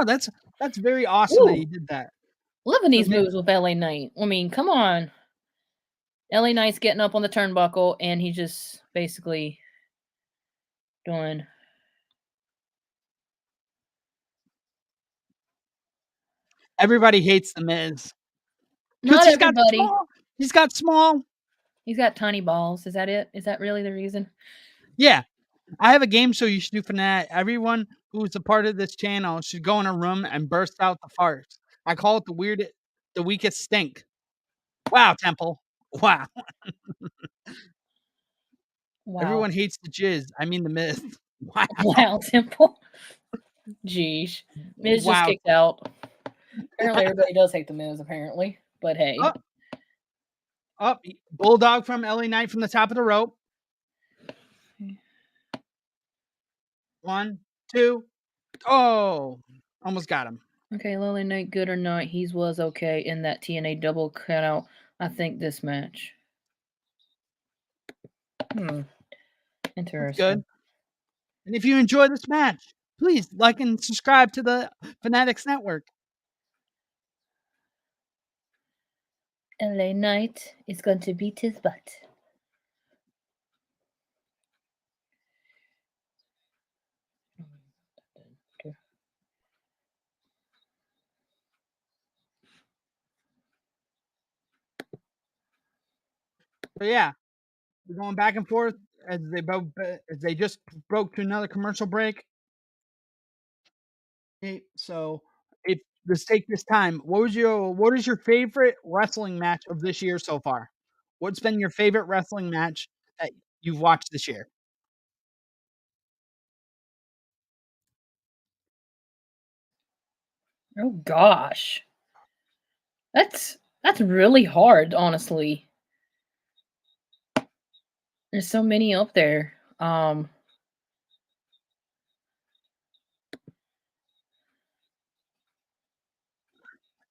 that's very awesome that he did that. Loving these moves with LA Knight. I mean, come on. LA Knight's getting up on the turnbuckle, and he's just basically doing. Everybody hates the Miz. Not everybody. He's got small. He's got tiny balls. Is that it? Is that really the reason? Yeah. I have a game show you should do for that. Everyone who's a part of this channel should go in a room and burst out the farts. I call it the weakest stink. Wow, Temple. Wow. Wow. Everyone hates the jizz. I mean the Miz. Wow. Wow, Temple. Jeez. Miz just kicked out. Apparently everybody does hate the Miz, apparently. But hey. Up. Bulldog from LA Knight from the top of the rope. 1, 2. Oh, almost got him. Okay, LA Knight, good or not, he was okay in that TNA double cutout. I think this match. Interesting. That's good. And if you enjoy this match, please like and subscribe to the Fanatics Network. LA Knight is going to beat his butt. So yeah, we're going back and forth as they just broke to another commercial break. Okay, so let's take this time. What is your favorite wrestling match of this year so far? What's been your favorite wrestling match that you've watched this year? Oh gosh. That's really hard, honestly. There's so many up there.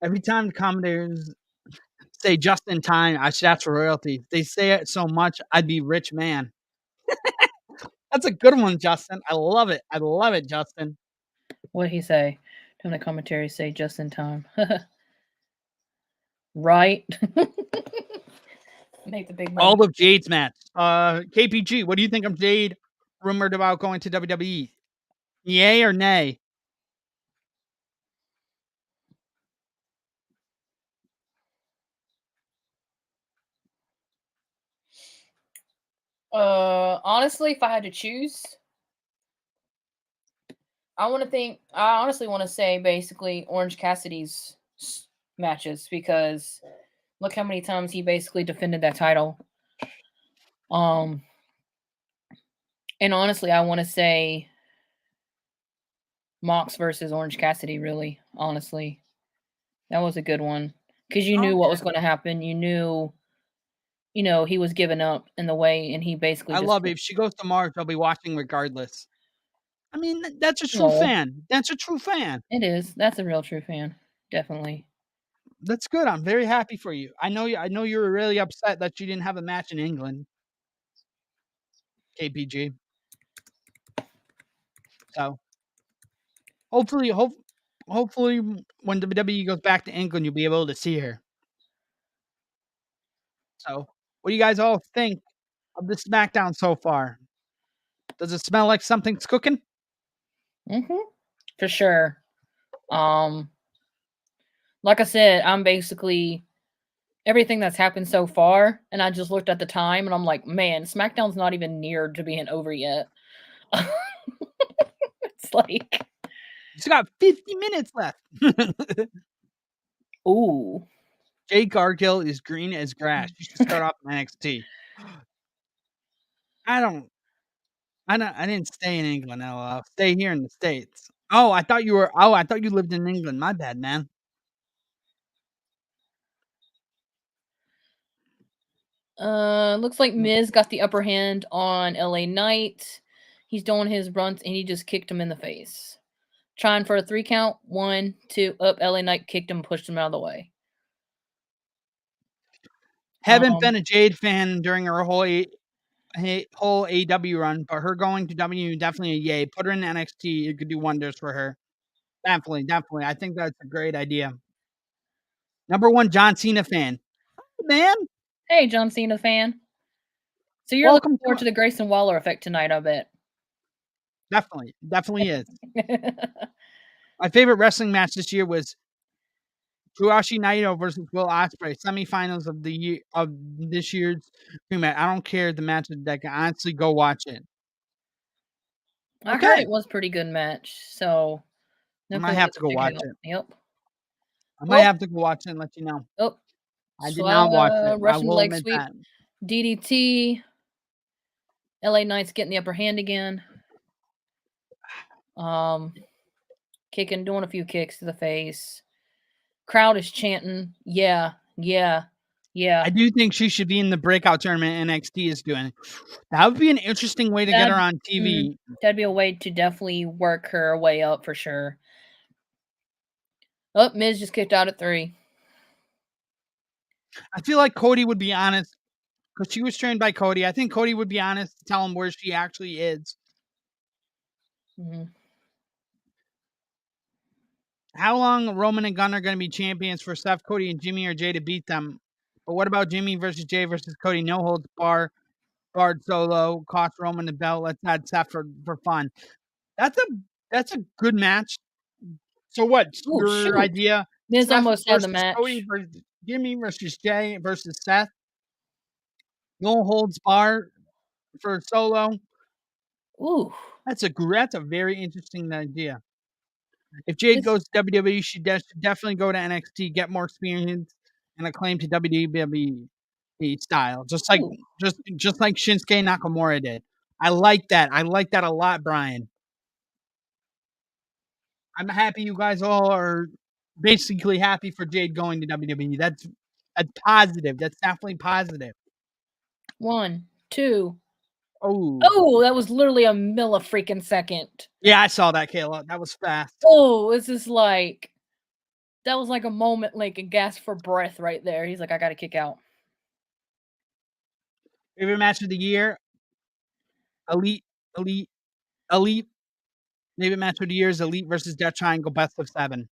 Every time the commentators say just in time, I should ask for royalty. They say it so much, I'd be rich man. That's a good one, Justin. I love it. I love it, Justin. What'd he say? Don't the commentary say just in time? Right? Make the big money. All of Jade's match. KPG, what do you think of Jade rumored about going to WWE? Yay or nay? Honestly, if I had to choose, I honestly want to say basically Orange Cassidy's matches, because look how many times he basically defended that title. And honestly, I want to say Mox versus Orange Cassidy, really, honestly. That was a good one. Because you knew what was going to happen. You knew, he was giving up in the way, and he basically I just... love it. If she goes to March, I'll be watching regardless. I mean, that's a true fan. That's a true fan. It is. That's a real true fan. Definitely. That's good. I'm very happy for you. I know you were really upset that you didn't have a match in England. KPG. So hopefully when WWE goes back to England, you'll be able to see her. So what do you guys all think of the SmackDown so far? Does it smell like something's cooking? For sure. Like I said, I'm basically everything that's happened so far, and I just looked at the time, and I'm like, man, SmackDown's not even near to being over yet. It's like, you got 50 minutes left. ooh. Jade Cargill is green as grass. You should start off in NXT. I didn't stay in England. I'll stay here in the States. I thought you lived in England. My bad, man. Looks like Miz got the upper hand on LA Knight. He's doing his runs, and he just kicked him in the face. Trying for a 3 count. 1, 2, up. LA Knight kicked him, pushed him out of the way. Haven't been a Jade fan during her whole AEW run, but her going to W definitely a yay. Put her in NXT, it could do wonders for her. Definitely. I think that's a great idea. Number 1 John Cena fan. Man. Hey, John Cena fan. So you're looking forward to the Grayson Waller effect tonight, I bet. Definitely is. My favorite wrestling match this year was Hiroshi Naito versus Will Ospreay, semifinals of this year's match. I don't care the match of the decade. Honestly, go watch it. I heard it was a pretty good match, so I might have to go watch it. Yep. I might have to go watch it and let you know. Oh, I did not watch it. Russian leg sweep. That. DDT. LA Knight's getting the upper hand again. Kicking, doing a few kicks to the face. Crowd is chanting, yeah. I do think she should be in the breakout tournament NXT is doing. That would be an interesting way to get her on TV. That'd be a way to definitely work her way up for sure. Oh, Miz just kicked out at 3. I feel like Cody would be honest because she was trained by Cody. I think Cody would be honest to tell him where she actually is. Mm-hmm. How long Roman and Gunn are going to be champions for Seth, Cody, and Jimmy or Jay to beat them? But what about Jimmy versus Jay versus Cody? No holds barred solo, cost Roman the belt. Let's add Seth for fun. That's a good match. So what's your idea? Miz almost had the match. Cody versus Jimmy versus Jay versus Seth. No holds bar for Solo. Ooh. That's a very interesting idea. If Jade goes to WWE, she should definitely go to NXT, get more experience, and a claim to WWE style, just like Shinsuke Nakamura did. I like that. I like that a lot, Brian. I'm happy you guys all are basically happy for Jade going to WWE. That's positive. That's definitely positive. 1, 2. Oh. Oh, that was literally a millisecond second. Yeah, I saw that, Kayla. That was fast. Oh, this is like that was like a moment, like a gasp for breath right there. He's like, I gotta kick out. Favorite match of the year? Elite. Favorite match of the year is Elite versus Death Triangle, best of 7.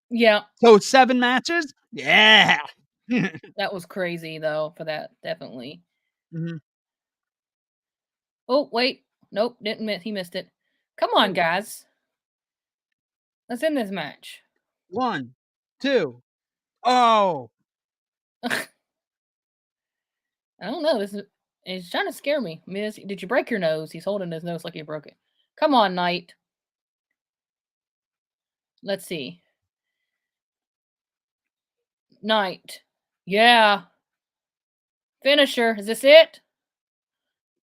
Yeah. So 7 matches? Yeah. That was crazy though for that, definitely. Mm-hmm. Oh, wait. Nope, didn't miss. He missed it. Come on, guys. Let's end this match. 1, 2. Oh. I don't know. He's trying to scare me. Miz, did you break your nose? He's holding his nose like he broke it. Come on, Knight. Let's see. Knight. Yeah. Finisher. Is this it?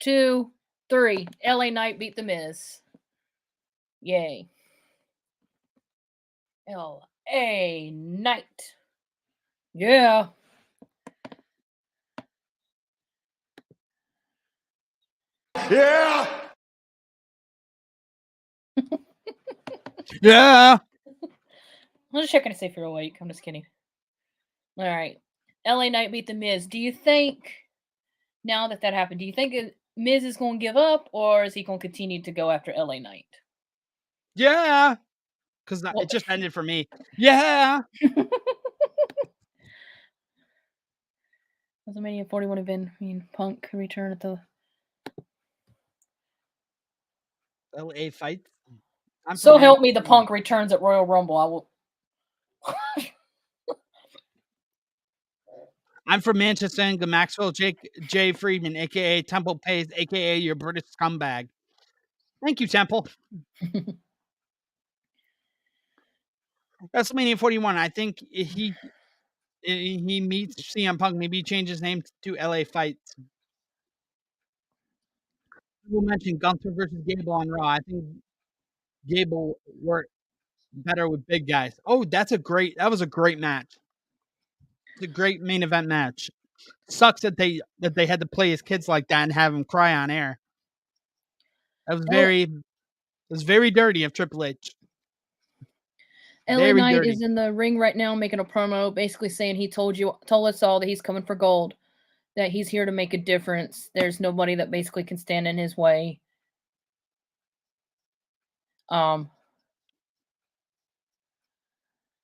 2, 3. LA Knight beat the Miz. Yay. LA Knight. Yeah. Yeah. Yeah. I'm just checking to see if you're awake. I'm just kidding. All right. LA Knight beat the Miz. Do you think, now that happened, do you think Miz is going to give up, or is he going to continue to go after LA Knight? Yeah. Because it just ended for me. Yeah. WrestleMania 41 event. Punk return at the LA fight. So help me, the Punk returns at Royal Rumble. I will. I'm from Manchester, England. Maxwell J. Friedman, a.k.a. Temple Pays, a.k.a. your British scumbag. Thank you, Temple. WrestleMania 41. I think he meets CM Punk. Maybe he changes his name to LA Fights. We'll mention Gunther versus Gable on Raw. I think Gable worked better with big guys. Oh, that was a great match. It's a great main event match. Sucks that they had to play his kids like that and have him cry on air. That was very dirty of Triple H. LA Knight is in the ring right now making a promo, basically saying he told us all that he's coming for gold, that he's here to make a difference. There's nobody that basically can stand in his way.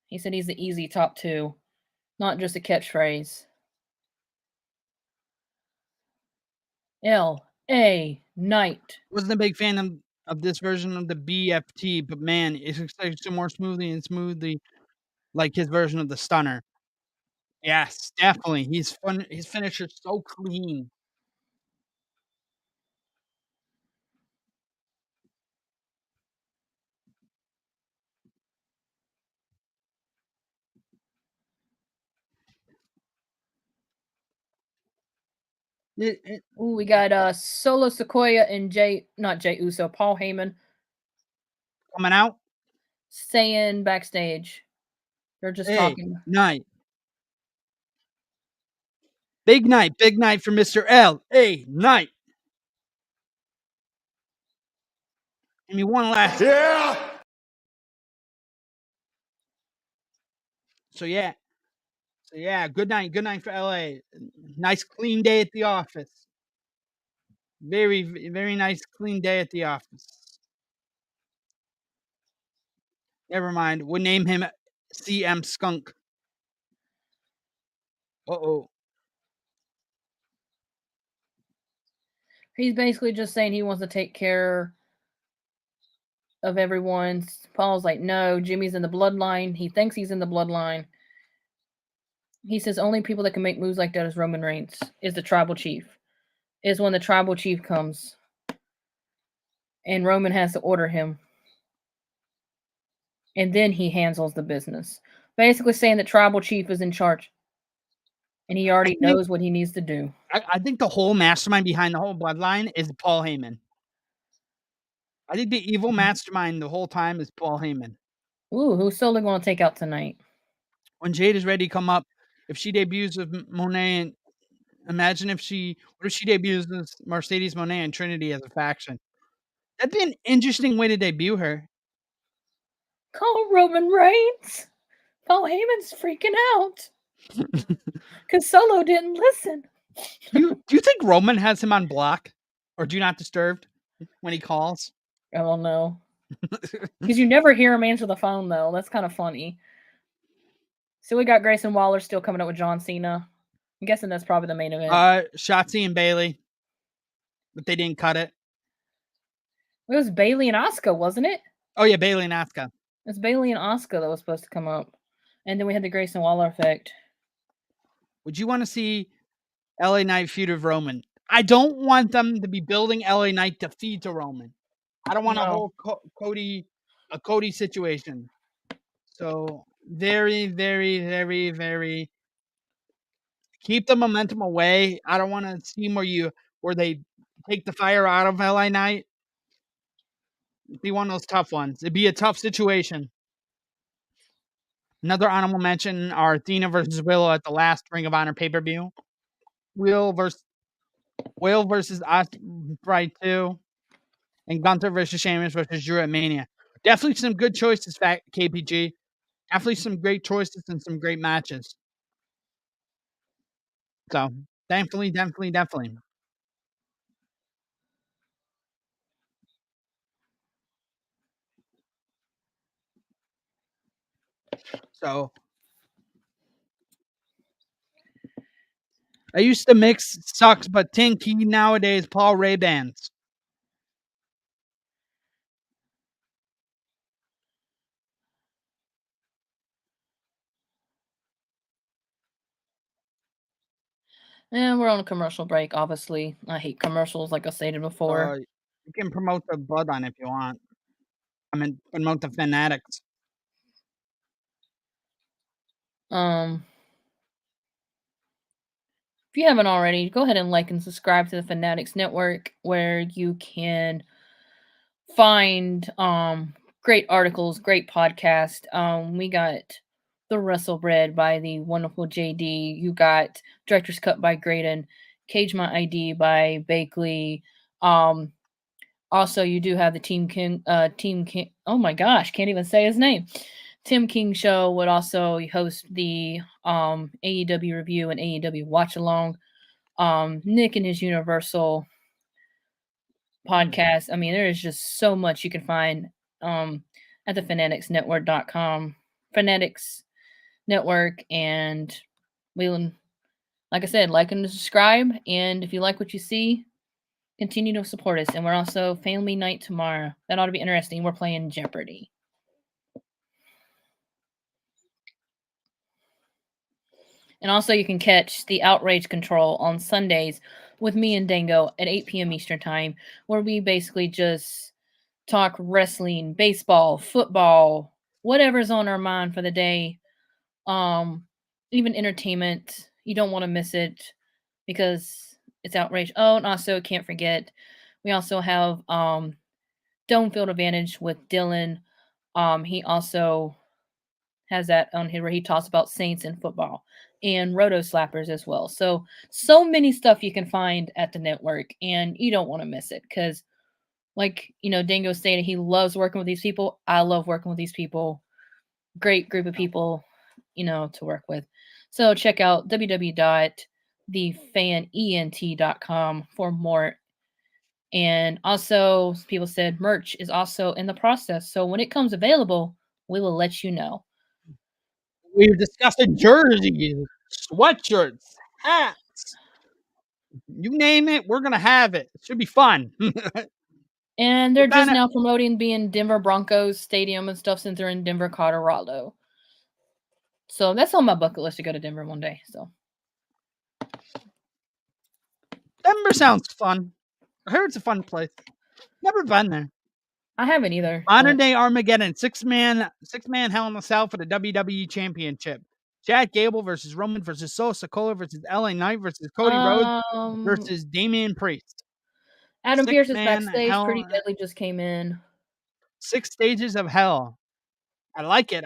He said he's the easy top 2, not just a catchphrase. LA Knight. Wasn't a big fan of this version of the BFT, but man, it's more smoothly like his version of the Stunner. Yes, definitely. He's fun. His finisher's so clean. We got Solo Sequoia and not Jay Uso, Paul Heyman coming out, staying backstage. They're just talking. Night. Big night for Mr. L.A. Knight. Give me one last. Yeah. So yeah, good night for LA. Nice clean day at the office. Very, very nice clean day at the office. Never mind. We'll name him CM Skunk. Uh-oh. He's basically just saying he wants to take care of everyone. Paul's like, no, Jimmy's in the bloodline. He thinks he's in the bloodline. He says only people that can make moves like that is Roman Reigns, is the tribal chief. is when the tribal chief comes. And Roman has to order him. And then he handles the business. Basically saying that tribal chief is in charge. And he already knows what he needs to do. I think the whole mastermind behind the whole bloodline is Paul Heyman. I think the evil mastermind the whole time is Paul Heyman. Ooh, who's Solo going to take out tonight? When Jade is ready to come up, if she debuts with Monet, and imagine what if she debuts with Mercedes Monet and Trinity as a faction? That'd be an interesting way to debut her. Call Roman Reigns. Paul Heyman's freaking out. Because Solo didn't listen. Do you think Roman has him on block or do not disturbed when he calls? I don't know. Because you never hear him answer the phone, though. That's kind of funny. So we got Grayson Waller still coming up with John Cena. I'm guessing that's probably the main event. Shotzi and Bayley. But they didn't cut it. It was Bayley and Asuka, wasn't it? Oh, yeah, Bayley and Asuka. It's Bayley and Asuka that was supposed to come up. And then we had the Grayson Waller effect. Would you want to see LA Knight feud with Roman? I don't want them to be building LA Knight to feed to Roman. I don't want a whole Cody situation. So very, very, very, very keep the momentum away. I don't want to see where they take the fire out of LA Knight. It'd be one of those tough ones. It'd be a tough situation. Another honorable mention are Athena versus Willow at the last Ring of Honor pay-per-view. Will versus Ospreay 2. And Gunther versus Sheamus versus Drew at Mania. Definitely some good choices, KPG. Definitely some great choices and some great matches. So, definitely. So, I used to mix sucks, but Tinky nowadays Paul Ray-Bans. And we're on a commercial break, obviously. I hate commercials, like I stated before. You can promote the Bloodline if you want. I mean, promote the Fanatics. If you haven't already, go ahead and like and subscribe to the Fanatics Network, where you can find great articles, great podcast. We got The Wrestle Bread by the wonderful JD. You got Director's Cut by Graydon, Cage My ID by Bakley. Also, you do have the Team King. Oh my gosh, can't even say his name. Tim King Show would also host the AEW review and AEW watch along. Nick and his Universal podcast. I mean, there is just so much you can find at the fanaticsnetwork.com. Fanatics Network, and we, like I said, like and subscribe. And if you like what you see, continue to support us. And we're also Family Night tomorrow. That ought to be interesting. We're playing Jeopardy. And also, you can catch the Outrage Control on Sundays with me and Dango at 8 p.m. Eastern Time, where we basically just talk wrestling, baseball, football, whatever's on our mind for the day. Even entertainment. You don't want to miss it because it's outrage. Oh, and also can't forget, we also have Dome Field Advantage with Dylan. He also has that on here where he talks about Saints and football and Roto Slappers as well. So many stuff you can find at the network, and you don't want to miss it because, like, Dango stated, he loves working with these people. I love working with these people. Great group of people, to work with. So check out www.thefanent.com for more. And also, people said merch is also in the process. So when it comes available, we will let you know. We've discussed jerseys, sweatshirts, hats. You name it, we're going to have it. It should be fun. And they're just now promoting being Denver Broncos Stadium and stuff since they're in Denver, Colorado. So that's on my bucket list to go to Denver one day. So Denver sounds fun. I heard it's a fun place. Never been there. I haven't either. Modern day Armageddon, six-man Hell in a Cell for the WWE Championship. Chad Gable versus Roman versus Sokola versus LA Knight versus Cody Rhodes versus Damian Priest. Adam Pearce is Six-man backstage. Hell- Pretty Deadly just came in. 6 stages of hell. I like it.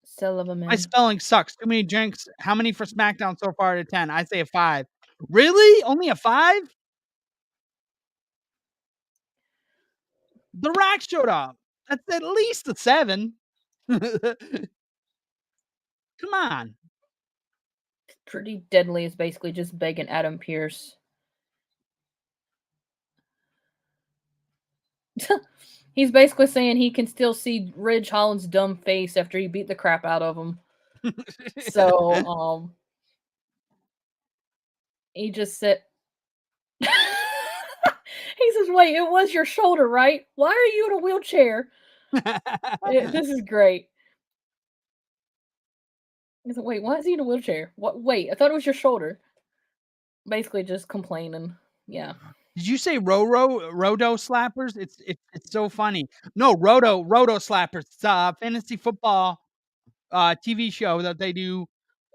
Cell of a man. My spelling sucks. Too many drinks. How many for SmackDown so far out of 10? I say a 5. Really? Only a 5? The Rock showed up. That's at least a 7. Come on. Pretty Deadly is basically just begging Adam Pearce. He's basically saying he can still see Ridge Holland's dumb face after he beat the crap out of him. So, he just said, he says, wait, it was your shoulder, right? Why are you in a wheelchair? This is great. He said, wait, why is he in a wheelchair? What? Wait, I thought it was your shoulder. Basically just complaining. Yeah. Did you say Roto Slappers? It's so funny. No, Roto Slappers. It's a fantasy football TV show that they do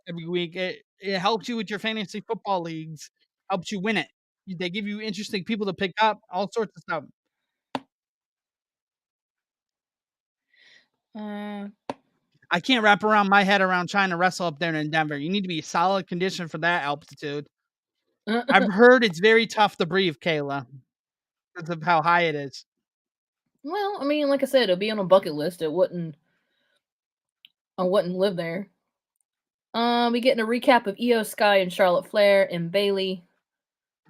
every week. It helps you with your fantasy football leagues. Helps you win it. They give you interesting people to pick up, all sorts of stuff. I can't wrap my head around trying to wrestle up there in Denver. You need to be solid condition for that altitude. I've heard it's very tough to breathe, Kayla, because of how high it is. Well, I mean, like I said, it'll be on a bucket list. I wouldn't live there. We getting a recap of Io Sky and Charlotte Flair and Bayley.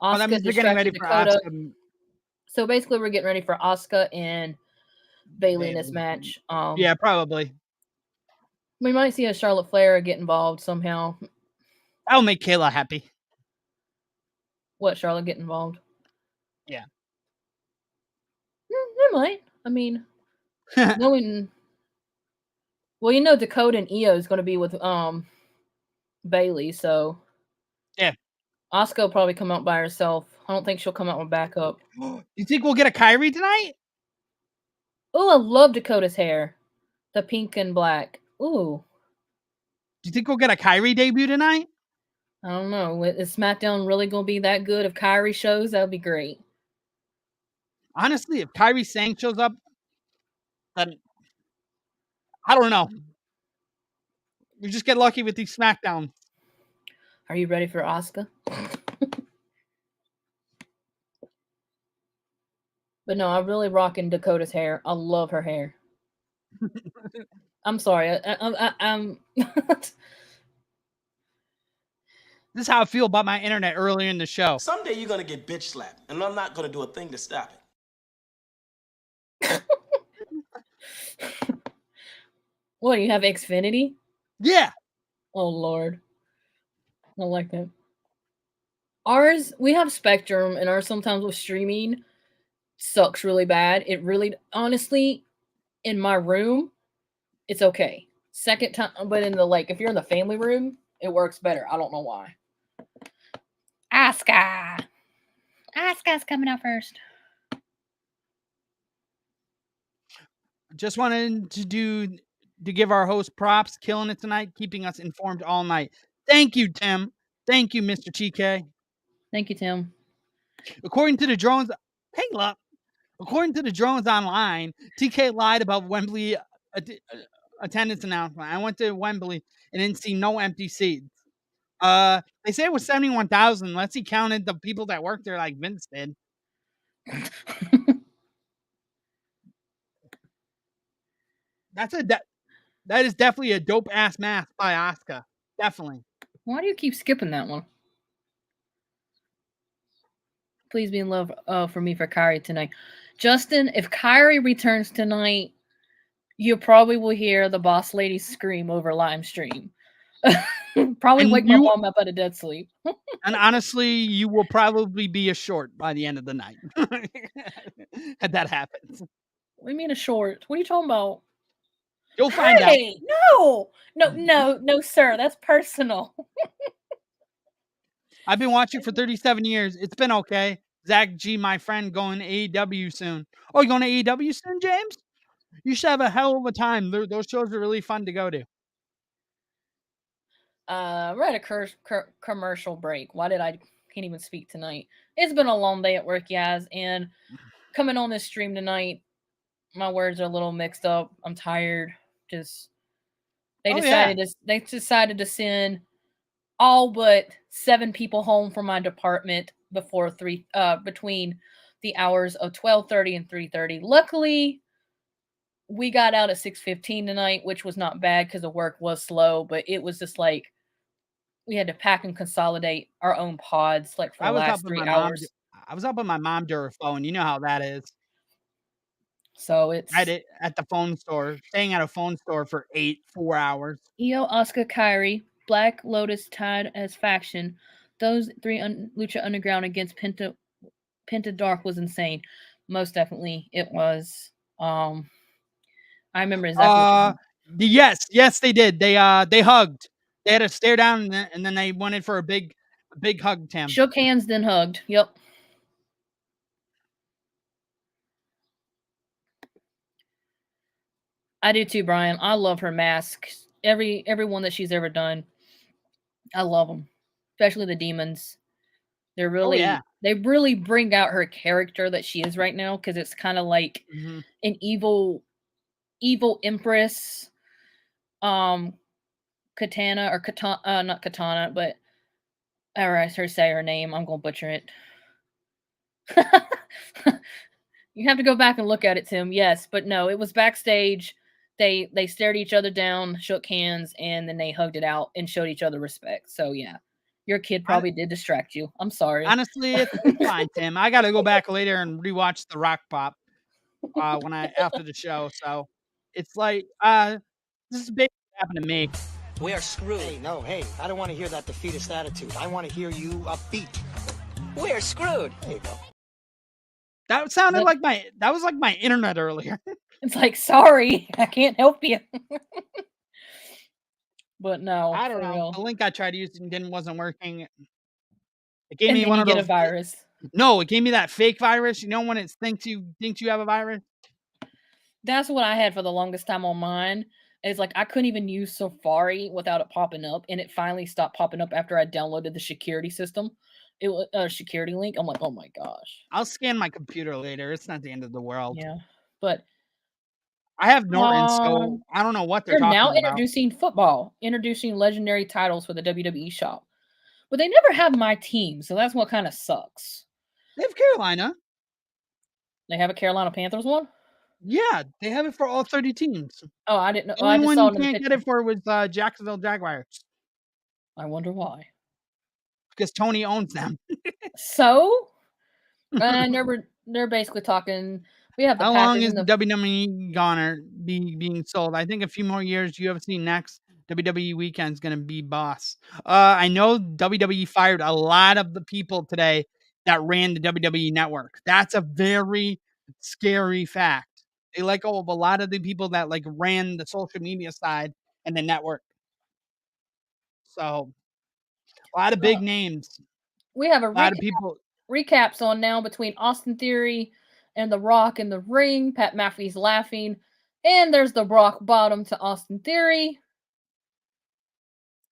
That means they're getting ready for Dakota. Asuka. So basically, we're getting ready for Asuka and Bayley in this match. Yeah, probably. We might see a Charlotte Flair get involved somehow. That'll make Kayla happy. What, Charlotte get involved? Yeah. They might. I mean, knowing. Well, you know, Dakota and Io is going to be with Bayley, so yeah. Asuka will probably come out by herself. I don't think she'll come out with backup. You think we'll get a Kyrie tonight? Oh, I love Dakota's hair, the pink and black. Ooh. Do you think we'll get a Kyrie debut tonight? I don't know. Is SmackDown really going to be that good? If Kyrie shows, that would be great. Honestly, if Kyrie Sane shows up, then I don't know. We just get lucky with these SmackDown. Are you ready for Asuka? But no, I'm really rocking Dakota's hair. I love her hair. I'm sorry. I'm This is how I feel about my internet earlier in the show. Someday you're going to get bitch slapped, and I'm not going to do a thing to stop it. What, you have Xfinity? Yeah. Oh, Lord. I like that. Ours, we have Spectrum, and ours sometimes with streaming sucks really bad. It really, honestly, in my room, it's okay. Second time, but in the, like, if you're in the family room, it works better. I don't know why. Asuka's coming out first. Just wanted to give our host props, killing it tonight, keeping us informed all night. Thank you, Tim. Thank you, Mr. TK. Thank you, Tim. According to the drones, Kayla, according to the drones online, TK lied about Wembley attendance announcement. I went to Wembley and didn't see no empty seats. They say it was 71,000. Unless he counted the people that worked there like Vince did. That is definitely a dope ass mask by Asuka. Definitely. Why do you keep skipping that one? Please be in love for me for Kyrie tonight. Justin, if Kyrie returns tonight, you probably will hear the boss lady scream over live stream. Probably wake my mom up out of dead sleep. And honestly, you will probably be a short by the end of the night. If that happens. What do you mean a short? What are you talking about? You'll find out. No, sir. That's personal. I've been watching for 37 years. It's been okay. Zach G, my friend, going to AEW soon. Oh, you going to AEW soon, James? You should have a hell of a time. Those shows are really fun to go to. We're at a commercial break. Why did I can't even speak tonight? It's been a long day at work, guys, and coming on this stream tonight, my words are a little mixed up. I'm tired. Just they decided to send all but 7 people home from my department before between the hours of 12:30 and 3:30. Luckily, we got out at 6:15 tonight, which was not bad because the work was slow, but it was just like we had to pack and consolidate our own pods like for the last 3 hours. I was up with my mom during her phone. You know how that is. So it's at the phone store, staying at a phone store for 4 hours. Io, Asuka, Kairi, Black Lotus tied as faction. Those 3 Lucha Underground against Penta Dark was insane. Most definitely, it was. I remember exactly. Yes, they did. They hugged. They had to stare down, and then they went in for a big hug, Tim. Shook hands, then hugged. Yep. I do too, Brian. I love her masks. Every one that she's ever done. I love them, especially the demons. They're really they really bring out her character that she is right now because it's kind of like an evil empress. Katana or Katana, not Katana, but I her say her name. I'm gonna butcher it. You have to go back and look at it, Tim. Yes, but no, it was backstage. They stared each other down, shook hands, and then they hugged it out and showed each other respect. So yeah, your kid probably did distract you. I'm sorry. Honestly, it's fine, Tim. I got to go back later and rewatch the Rock Pop after the show. So it's like this is basically what happened to me. We are screwed. Hey, I don't want to hear that defeatist attitude. I want to hear you upbeat. We are screwed. There you go. That sounded like my internet earlier. It's like, sorry, I can't help you. But no, I don't know. Real. The link I tried using wasn't working. It gave me one of those. A virus. No, it gave me that fake virus. You know when it thinks you have a virus. That's what I had for the longest time on mine. It's like I couldn't even use Safari without it popping up, and it finally stopped popping up after I downloaded the security system. It was a security link. I'm like, oh my gosh. I'll scan my computer later. It's not the end of the world. Yeah, but I have Norton, so I don't know what they're talking about. They're now introducing football, introducing legendary titles for the WWE shop, but they never have my team, so that's what kind of sucks. They have Carolina. They have a Carolina Panthers one. Yeah, they have it for all 30 teams. Oh, I didn't know. The only one you can't get it for was Jacksonville Jaguars. I wonder why. Because Tony owns them. So, they're basically talking. We have the how long is WWE gonna be being sold? I think a few more years. UFC next. WWE weekend's gonna be boss. I know WWE fired a lot of the people today that ran the WWE network. That's a very scary fact. They let go of a lot of the people that like ran the social media side and the network. So a lot of big names. We have a lot of people recaps on now between Austin Theory and The Rock in the ring. Pat McAfee's laughing, and there's the rock bottom to Austin Theory,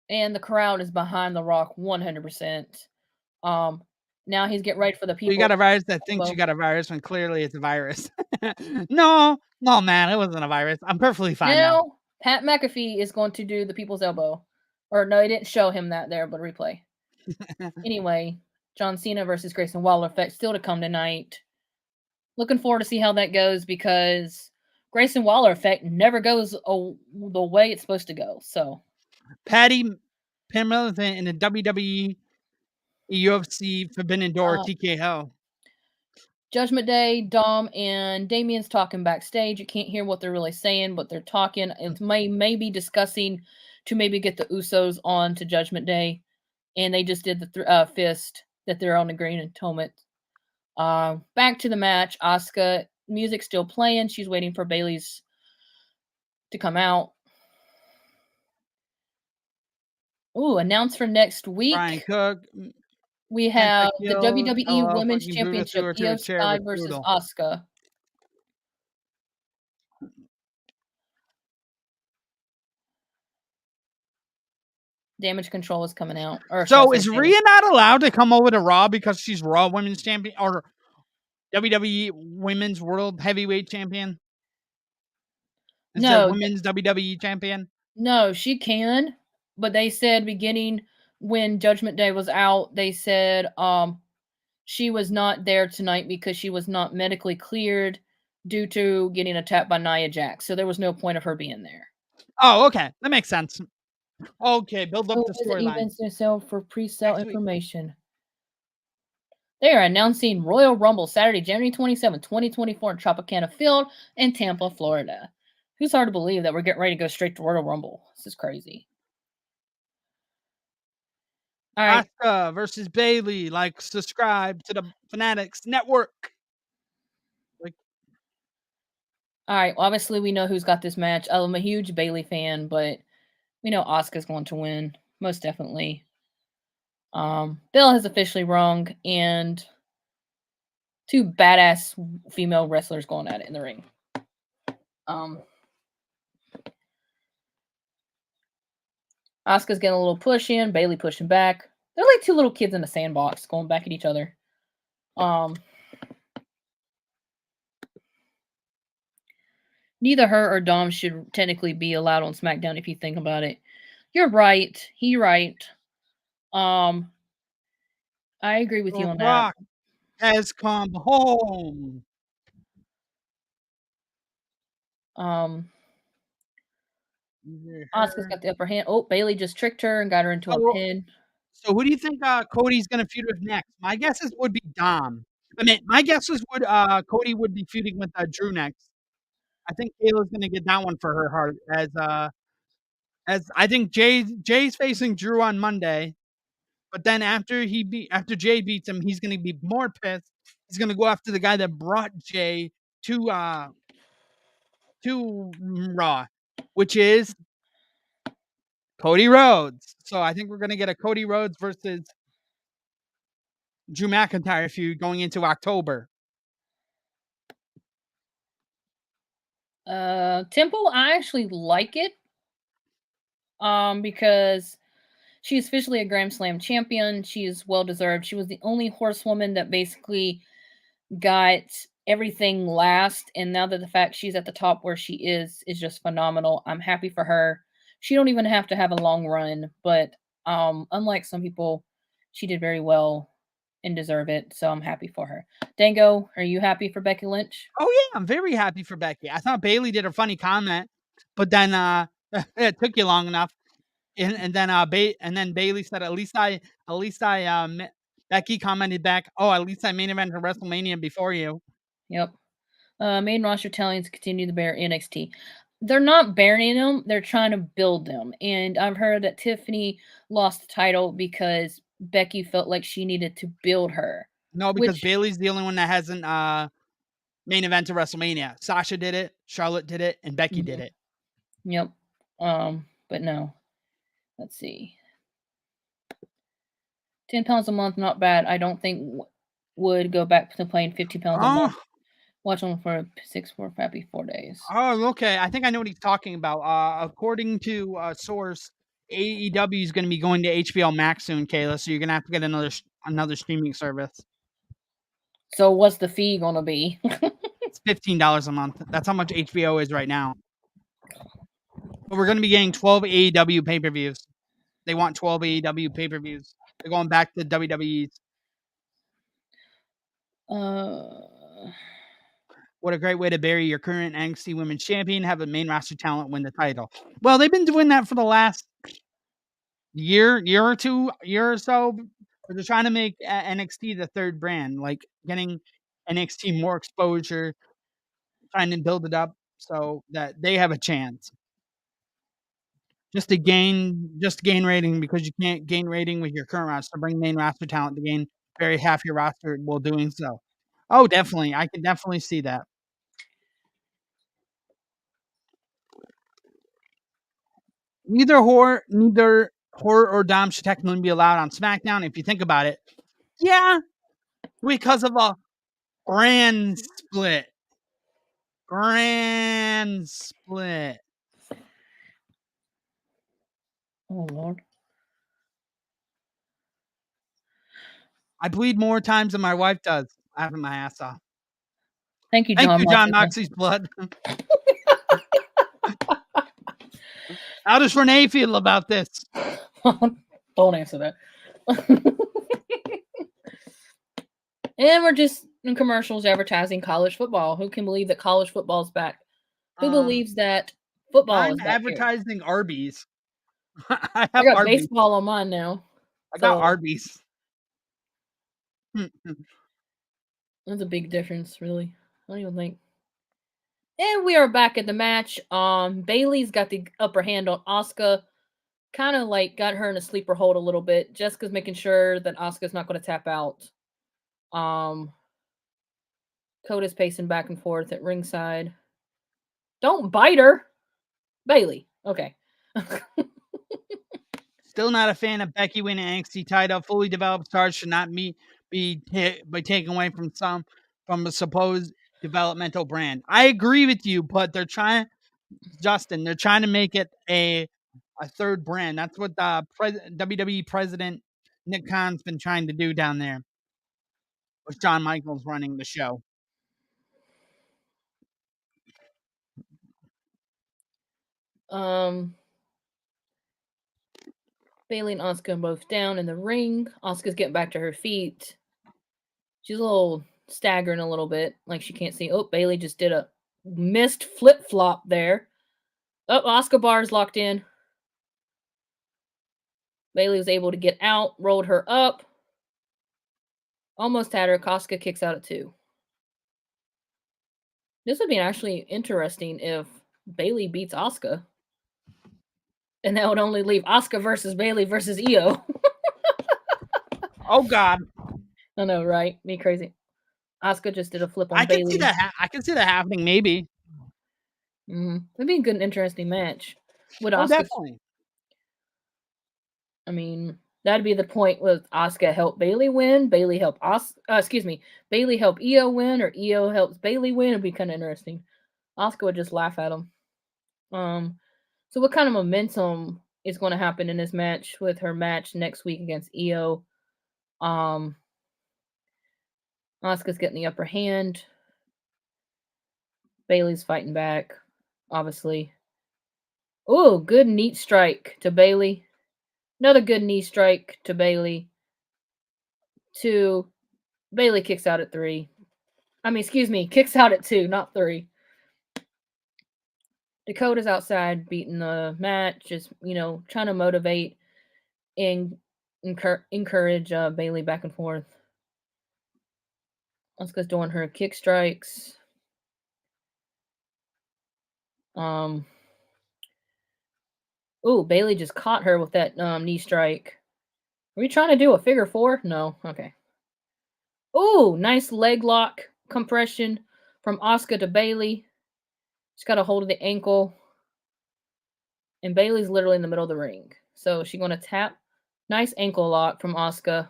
and the crowd is behind The Rock 100%. Now he's getting ready for the people. You got a virus that thinks you got a virus when clearly it's a virus. No, man, it wasn't a virus. I'm perfectly fine now. Pat McAfee is going to do the people's elbow. Or no, he didn't show him that there, but replay. Anyway, John Cena versus Grayson Waller effect still to come tonight. Looking forward to see how that goes because Grayson Waller effect never goes the way it's supposed to go. So, Patty Pimblett in the WWE UFC Forbidden Door TKO. Judgment Day, Dom and Damien's talking backstage. You can't hear what they're really saying, but they're talking. It may be discussing to maybe get the Usos on to Judgment Day. And they just did the fist that they're on the Green Atonement. Back to the match. Asuka, music still playing. She's waiting for Bayley's to come out. Ooh, announced for next week. Brian Cook. We have the Pentakill, WWE LL Women's fucking Buddha threw Championship, her to a Io chair Sky with versus Brutal. Asuka. Damage Control is coming out. Or So is Rhea not allowed to come over to Raw because she's Raw Women's Champion or WWE Women's World Heavyweight Champion? Instead of No, Women's WWE Champion? no, she can, but they said beginning when Judgment Day was out, they said she was not there tonight because she was not medically cleared due to getting attacked by Nia Jax. So there was no point of her being there. Oh, okay. That makes sense. Okay, build up the storyline. Events to sell for pre-sale information. They are announcing Royal Rumble Saturday, January 27, 2024 in Tropicana Field in Tampa, Florida. Who's hard to believe that we're getting ready to go straight to Royal Rumble? This is crazy. All right. Asuka versus Bayley. Like, subscribe to the Fanatics Network. All right. Well, obviously, we know who's got this match. I'm a huge Bayley fan, but we know Asuka's going to win. Most definitely. Bill has officially rung, and two badass female wrestlers going at it in the ring. Asuka's getting a little push in, Bayley pushing back. They're like two little kids in a sandbox going back at each other. Neither her or Dom should technically be allowed on SmackDown if you think about it. You're right. You're right. I agree with you on Rock that. has come home. Asuka's got the upper hand. Oh, Bayley just tricked her and got her into a pin. So who do you think Cody's going to feud with next? My guesses would be Dom. I mean, my guesses would Cody would be feuding with Drew next. I think Kayla's going to get that one for her heart as I think Jay's facing Drew on Monday, but then after Jay beats him, he's going to be more pissed. He's going to go after the guy that brought Jay to Raw, which is Cody Rhodes. So I think we're going to get a Cody Rhodes versus Drew McIntyre feud going into October. Temple, I actually like it. Because she's officially a Grand Slam champion. She is well deserved. She was the only horsewoman that basically got everything last, and now that the fact she's at the top where she is just phenomenal. I'm happy for her. She don't even have to have a long run, but unlike some people, she did very well and deserve it. So I'm happy for her. Dango, are you happy for Becky Lynch? Oh yeah, I'm very happy for Becky. I thought Bayley did a funny comment, but then it took you long enough, and then Bayley said, Becky commented back, "Oh, at least I main evented WrestleMania before you." Yep. Main roster talents continue to bear NXT. They're not burying them; they're trying to build them. And I've heard that Tiffany lost the title because Becky felt like she needed to build her. No, because Bayley's the only one that hasn't main evented WrestleMania. Sasha did it, Charlotte did it, and Becky did it. Yep. But no. Let's see. 10 pounds a month, not bad. I don't think would go back to playing 50 pounds a month. Watch them for 4 happy 4 days. Oh, okay. I think I know what he's talking about. According to a source, AEW is going to be going to HBO Max soon, Kayla. So you're going to have to get another streaming service. So what's the fee going to be? It's $15 a month. That's how much HBO is right now. But we're going to be getting 12 AEW pay-per-views. They want 12 AEW pay-per-views. They're going back to WWE's. What a great way to bury your current NXT Women's Champion, have a main roster talent win the title. Well, they've been doing that for the last year or so. They're trying to make NXT the third brand, like getting NXT more exposure, trying to build it up so that they have a chance. Just to gain rating, because you can't gain rating with your current roster. Bring main roster talent to gain very half your roster while doing so. Oh, definitely. I can definitely see that. Neither Horror or Dom should technically be allowed on SmackDown. If you think about it, Yeah, because of a brand split. Brand split. Oh Lord. I bleed more times than my wife does. Having my ass off. Thank you, Thank John. you, John Moxley's blood. How does Renee feel about this? Don't answer that. And we're just in commercials advertising college football. Who can believe that college football is back? Who believes that football I'm is back here? advertising Arby's. I I have got Arby's. baseball on mine now. I got so Arby's. That's a big difference, really. I don't even think. And we are back at the match. Bayley's got the upper hand on Asuka. Kind of like got her in a sleeper hold a little bit. Jessica's making sure that Asuka's not going to tap out. Coda's pacing back and forth at ringside. Don't bite her. Bayley. Okay. Still not a fan of Becky winning NXT title. Fully developed stars should not be taken away from a supposed developmental brand. I agree with you, but they're trying to make it a third brand. That's what the WWE president Nick Khan's been trying to do down there, with Shawn Michaels running the show. Bayley and Asuka both down in the ring. Asuka's getting back to her feet. She's a little staggering a little bit, like she can't see. Oh, Bayley just did a missed flip flop there. Oh, Asuka bar's locked in. Bayley was able to get out, rolled her up. Almost had her. Asuka kicks out at 2. This would be actually interesting if Bayley beats Asuka. And that would only leave Asuka versus Bayley versus Io. Oh God! I know, right? Me crazy. Asuka just did a flip on Bayley. I can see that happening. Maybe. It'd be a good and interesting match. Would Asuka? Definitely. I mean, that'd be the point with Asuka help Bayley win, Bayley help Bayley help Io win, or Io helps Bayley win. It'd be kind of interesting. Asuka would just laugh at him. So what kind of momentum is going to happen in this match with her match next week against Io? Asuka's getting the upper hand. Bayley's fighting back, obviously. Oh, good knee strike to Bayley. Another good knee strike to Bayley. 2. Bayley kicks out at 3. Kicks out at 2, not 3. Dakota's outside beating the match, just, trying to motivate and encourage Bayley back and forth. Asuka's doing her kick strikes. Bayley just caught her with that knee strike. Are we trying to do a figure 4? No. Okay. Nice leg lock compression from Asuka to Bayley. She's got a hold of the ankle. And Bayley's literally in the middle of the ring. So she's going to tap. Nice ankle lock from Asuka.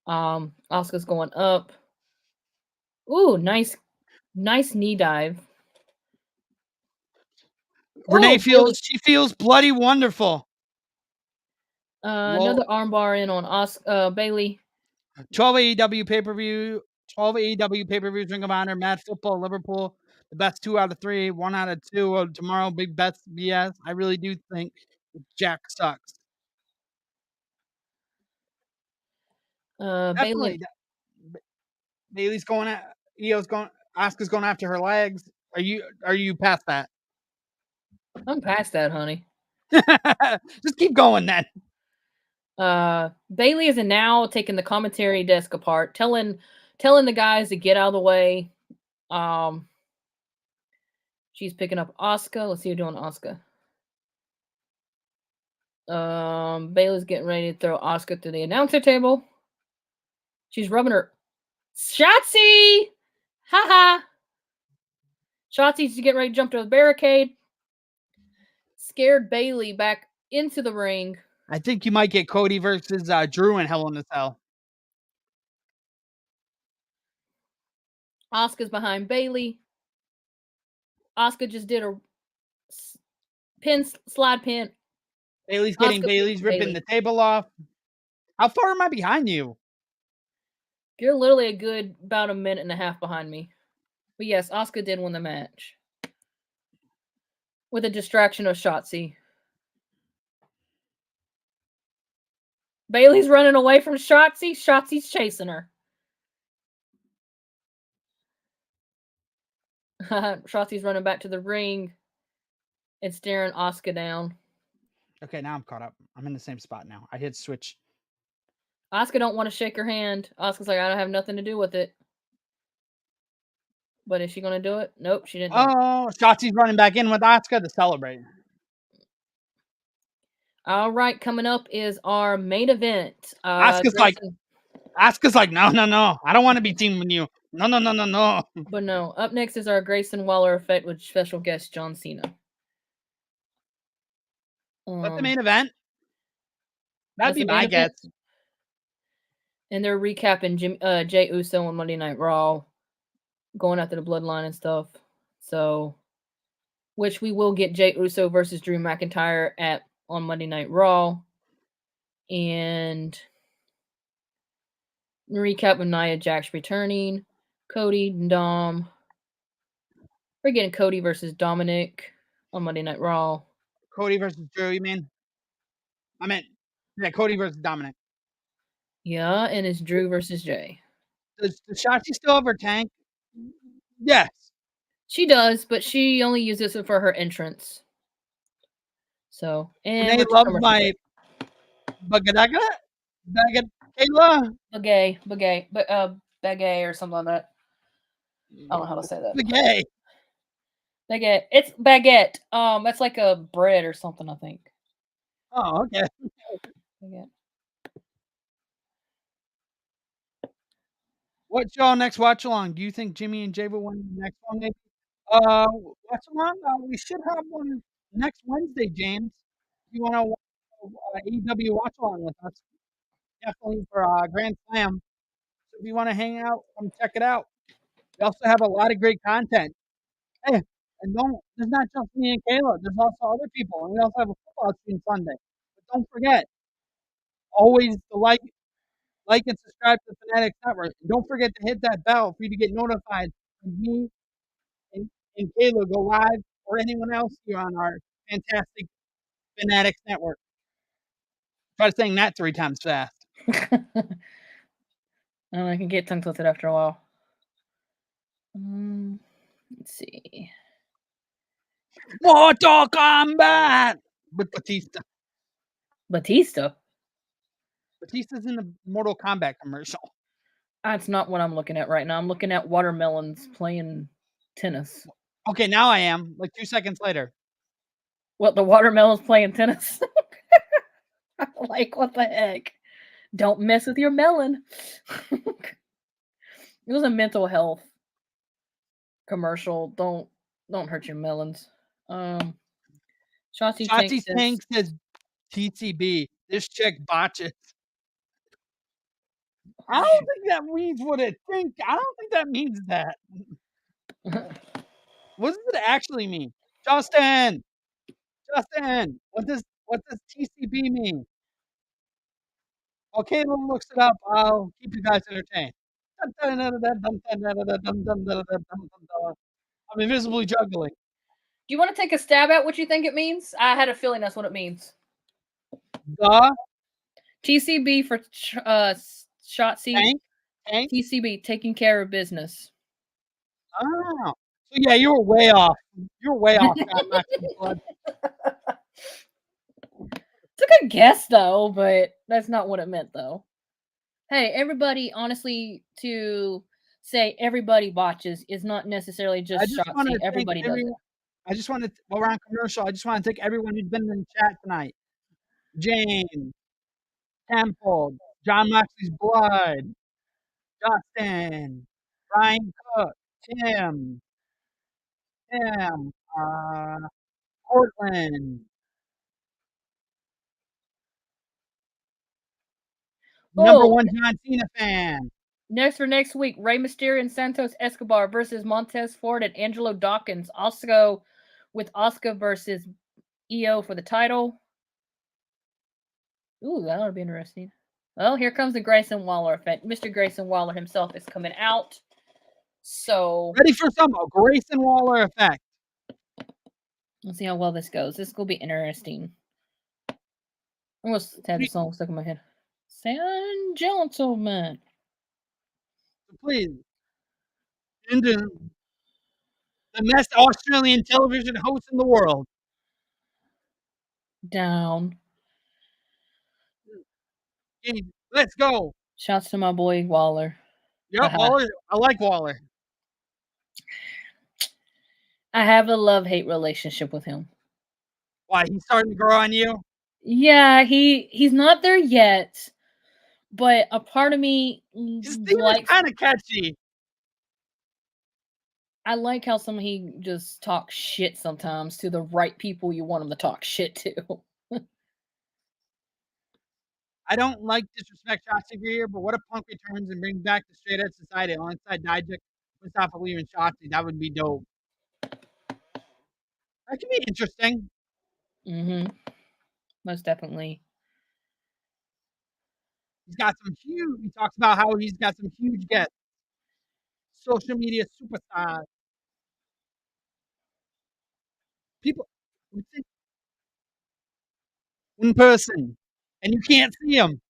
Asuka's going up. Nice knee dive. Renee feels bloody wonderful. Another armbar in on Bayley. 12 AEW pay-per-view. 12 AEW pay-per-views, Ring of Honor, Mad Football, Liverpool. The best 2 out of 3, 1 out of 2. Tomorrow, big best BS. I really do think Jack sucks. Definitely. Bayley's going at Io's going. Asuka's going after her legs. Are you past that? I'm past that, honey. Just keep going then. Bayley is now taking the commentary desk apart, telling the guys to get out of the way. She's picking up Asuka. Let's see who's doing Asuka. Bayley's getting ready to throw Asuka to the announcer table. She's rubbing her. Shotzi! Haha! Shotzi's getting ready to jump to the barricade. Scared Bayley back into the ring. I think you might get Cody versus Drew in Hell in a Cell. Asuka's behind Bayley. Asuka just did a slide pin. Bayley's getting Asuka Bayley's beats ripping Bayley. the table off. How far am I behind you? You're literally a good about a minute and a half behind me. But yes, Asuka did win the match. With a distraction of Shotzi. Bayley's running away from Shotzi. Shotzi's chasing her. Shotzi's running back to the ring and staring Asuka down. Okay, now I'm caught up. I'm in the same spot now. I hit switch. Asuka don't want to shake her hand. Asuka's like, I don't have nothing to do with it. But is she going to do it? Nope, she didn't. Oh, Shotzi's running back in with Asuka to celebrate. All right, coming up is our main event. Asuka's like, no. I don't want to be teaming with you. No. But no, up next is our Grayson Waller effect with special guest John Cena. What's the main event? That'd be my guess. And they're recapping Jey Uso on Monday Night Raw, going after the Bloodline and stuff. So, which we will get Jey Uso versus Drew McIntyre on Monday Night Raw. And recap with Nia Jax returning, Cody, Dom. We're getting Cody versus Dominic on Monday Night Raw. Cody versus Drew, you mean? I meant, yeah, Cody versus Dominic. Yeah, and it's Drew versus Jay. Does Shotzi still have her tank? Yes. She does, but she only uses it for her entrance. So, and they love my Bagadaga? Kayla? Bagay or something like that. I don't know how to say that. Baguette. It's baguette. That's like a bread or something, I think. Oh, okay. Baguette. What's y'all next watch along? Do you think Jimmy and Jay will win the next one? Maybe? Watch along. We should have one next Wednesday, James. If you want to watch AEW watch along with us, definitely for Grand Slam. So if you want to hang out, come check it out. We also have a lot of great content. Hey, and there's not just me and Kayla. There's also other people, and we also have a football stream Sunday. But don't forget, always to like and subscribe to the Fanatics Network. And don't forget to hit that bell for you to get notified when me and Kayla go live or anyone else here on our fantastic Fanatics Network. Try saying that 3 times fast. I can get tongue twisted after a while. Let's see. Mortal Kombat with Batista. Batista's in the Mortal Kombat commercial. That's not what I'm looking at right now. I'm looking at watermelons playing tennis. Okay, now I am. Like 2 seconds later. What, the watermelons playing tennis? Like, what the heck? Don't mess with your melon. It was a mental health commercial. Don't hurt your melons. Shotzi Tank says TCB. This chick botches. I don't think that means what it thinks. I don't think that means that. What does it actually mean? Justin, what does TCB mean? While Caleb looks it up, I'll keep you guys entertained. I'm invisibly juggling. Do you want to take a stab at what you think it means? I had a feeling that's what it means. TCB for Shotzi. Tank? TCB, taking care of business. Oh. So yeah, you were way off. It's a good guess, though, but that's not what it meant, though. Hey, everybody, honestly, to say everybody botches is not necessarily just Shotzi. Everybody does it. I just want to, while we're on commercial, I just want to thank everyone who's been in the chat tonight. James, Temple, John Moxley's Blood, Justin, Brian Cook, Tim, Portland, number Oh, one John Cena fan. next for next week, Rey Mysterio and Santos Escobar versus Montez Ford and Angelo Dawkins. Also go with Asuka versus EO for the title. Ooh, that would be interesting. Well, here comes the Grayson Waller effect. Mr. Grayson Waller himself is coming out. So Ready for some Grayson Waller effect. let's see how well this goes. This will be interesting. I almost had the song stuck in my head. San Gentleman. Please. Into the best Australian television host in the world. Down. Okay, let's go. Shouts to my boy Waller. Yep, Waller. I like Waller. I have a love-hate relationship with him. Why, he's starting to grow on you? Yeah, he's not there yet, but a part of me His theme is likes. kind of catchy. I like how he just talks shit sometimes to the right people you want him to talk shit to. I don't like disrespect Shotzi here, but what if Punk returns and brings back the straight edge society alongside Dijak, Mustafa Ali, and Shotzi? That would be dope. That could be interesting. Mm-hmm. Most definitely. He's got some huge. He talks about how he's got some huge guests, social media superstars, people in person, and you can't see them.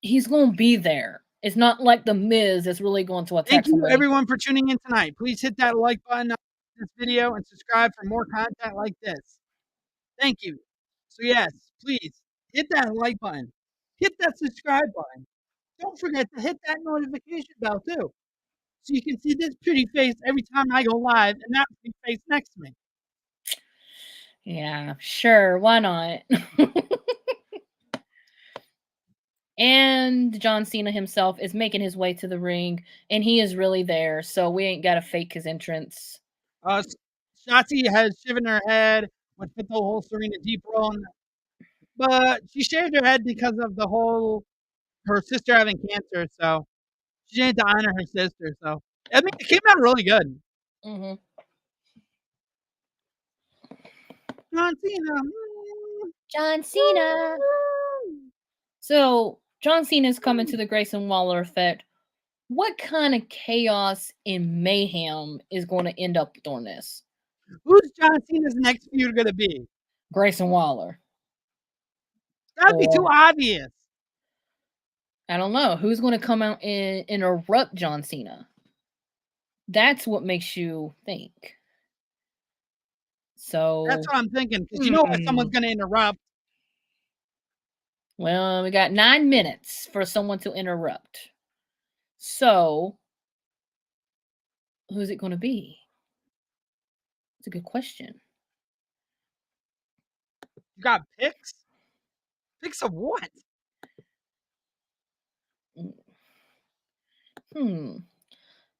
He's gonna be there. It's not like the Miz is really going to attack Thank you, somebody. everyone, for tuning in tonight. Please hit that like button on this video and subscribe for more content like this. Thank you. So yes, please hit that like button. Hit that subscribe button. Don't forget to hit that notification bell too, so you can see this pretty face every time I go live and that pretty face next to me. Yeah, sure. Why not? And John Cena himself is making his way to the ring, and he is really there, so we ain't got to fake his entrance. Shotzi has shaven her head, which put the whole Serena deep roll, but she shaved her head because of her sister having cancer, so she needed to honor her sister. So I mean, it came out really good. Mm-hmm. John Cena. John Cena. So John Cena's coming to the Grayson Waller effect. What kind of chaos and mayhem is going to end up on this? Who's John Cena's next feud going to be? Grayson Waller. That'd be too obvious. I don't know. Who's going to come out and interrupt John Cena? That's what makes you think. So that's what I'm thinking, because you know if someone's going to interrupt. Well, we got 9 minutes for someone to interrupt. So who's it going to be? It's a good question. You got picks? Picks of what?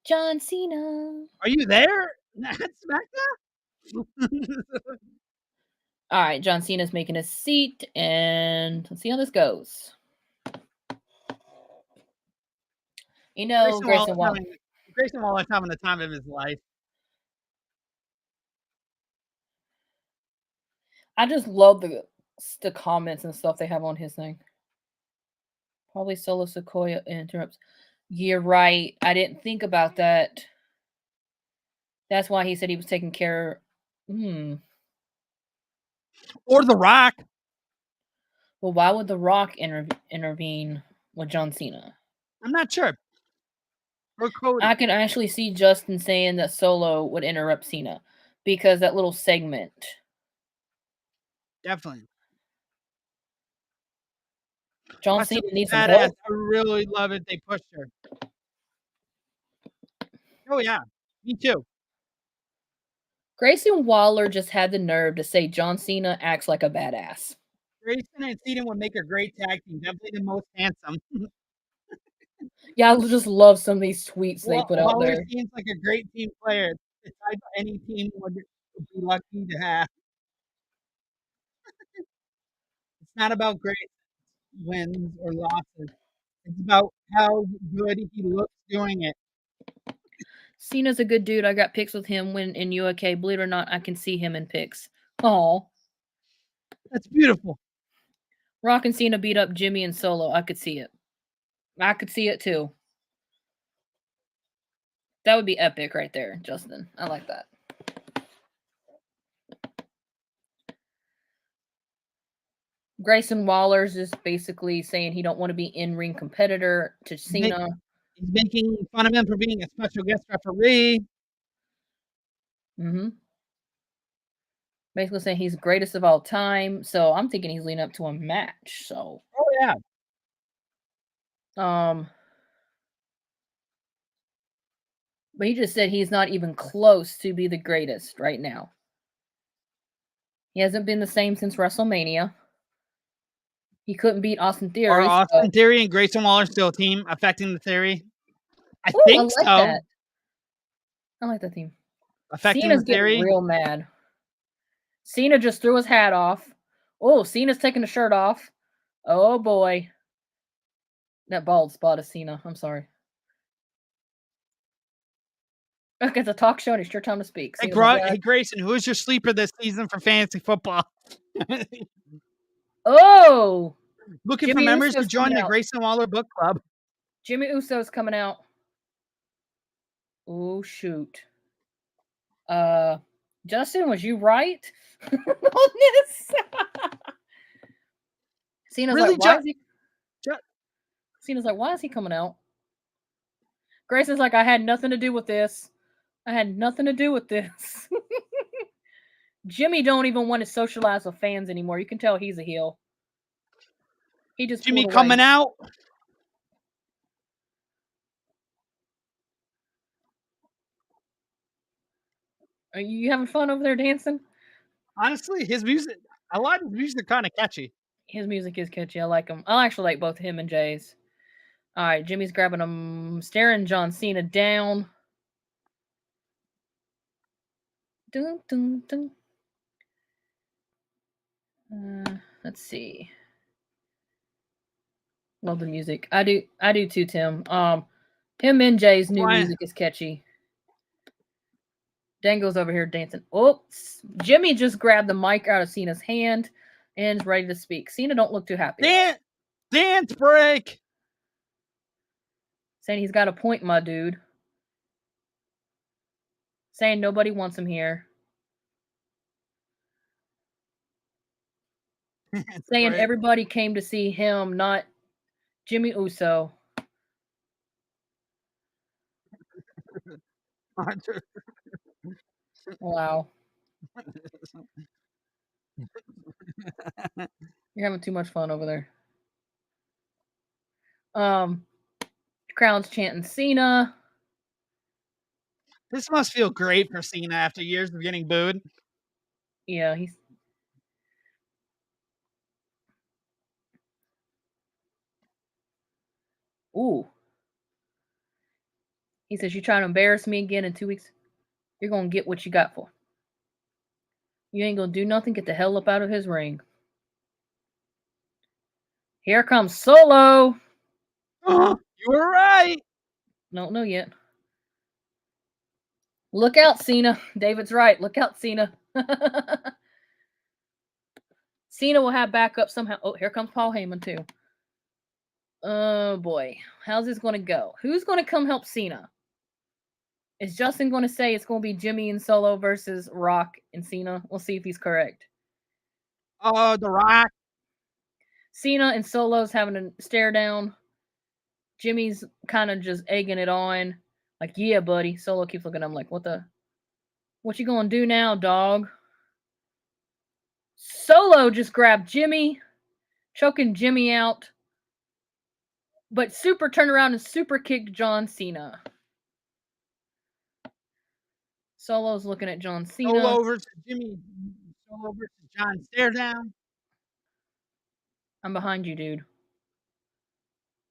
John Cena. Are you there? SmackDown? All right, John Cena's making a seat, and let's see how this goes. You know, Grayson Waller's having the time of his life. I just love the comments and stuff they have on his thing. Probably Solo Sequoia interrupts. You're right. I didn't think about that. That's why he said he was taking care. Or The Rock. Well, why would The Rock intervene with John Cena? I'm not sure. Or Cody. I can actually see Justin saying that Solo would interrupt Cena because that little segment. Definitely. John Cena needs some help. I really love it. They pushed her. Oh, yeah. Me too. Grayson Waller just had the nerve to say John Cena acts like a badass. Grayson and Cena would make a great tag team. Definitely the most handsome. Yeah, I just love some of these tweets they put out there. Waller seems like a great team player. The type any team would be lucky to have. It's not about Grayson. wins or losses. It's about how good he looks doing it. Cena's a good dude. I got pics with him when in UK. Believe it or not, I can see him in pics. Oh, That's beautiful. Rock and Cena beat up Jimmy and Solo. I could see it. I could see it too. That would be epic right there, Justin. I like that. Grayson Waller's is basically saying he don't want to be in-ring competitor to Cena. He's making fun of him for being a special guest referee. Mm-hmm. Basically saying he's the greatest of all time. So I'm thinking he's leading up to a match. So Oh yeah. But he just said he's not even close to be the greatest right now. He hasn't been the same since WrestleMania. He couldn't beat Austin Theory. Are Austin Theory and Grayson Waller still a team affecting the Theory? I think like so. That. I like that team. Affecting Cena's the Theory? getting real mad. Cena just threw his hat off. Oh, Cena's taking the shirt off. Oh boy. That bald spot of Cena. I'm sorry. Look, it's a talk show and it's your time to speak. Hey, Grayson, who is your sleeper this season for fantasy football? Oh! Looking for members to join the Grayson Waller Book Club. Jimmy Uso's coming out. Oh, shoot. Justin, was you right on this? Cena's really, like, why is he... Cena's like, why is he coming out? Grayson's like, I had nothing to do with this. I had nothing to do with this. Jimmy don't even want to socialize with fans anymore. You can tell he's a heel. He just Jimmy coming out. Are you having fun over there dancing? Honestly, his music, a lot of his music are kind of catchy. His music is catchy. I like him. I actually like both him and Jay's. All right, Jimmy's grabbing him, staring John Cena down. Dun, dun, dun. Let's see. Love the music. I do too, Tim. Him and Jay's new music is catchy. Dango's over here dancing. Oops. Jimmy just grabbed the mic out of Cena's hand and is ready to speak. Cena don't look too happy. Dance break. Saying he's got a point, my dude. Saying nobody wants him here. Saying great. Everybody came to see him, not Jimmy Uso. Wow. You're having too much fun over there. Crowd's chanting Cena. This must feel great for Cena after years of getting booed. Yeah, he's... Ooh. He says, you trying to embarrass me again in 2 weeks? You're going to get what you got for. You ain't going to do nothing. Get the hell up out of his ring. Here comes Solo. You were right. No yet. Look out, Cena. David's right. Look out, Cena. Cena will have backup somehow. Oh, here comes Paul Heyman, too. Oh, boy. How's this going to go? Who's going to come help Cena? Is Justin going to say it's going to be Jimmy and Solo versus Rock and Cena? We'll see if he's correct. The Rock. Cena and Solo's having a stare down. Jimmy's kind of just egging it on. Like, yeah, buddy. Solo keeps looking at him like, what you going to do now, dog? Solo just grabbed Jimmy, choking Jimmy out. But super turned around and super kicked John Cena. Solo's looking at John Cena. Solo versus Jimmy. Solo versus John. Stare down. I'm behind you, dude.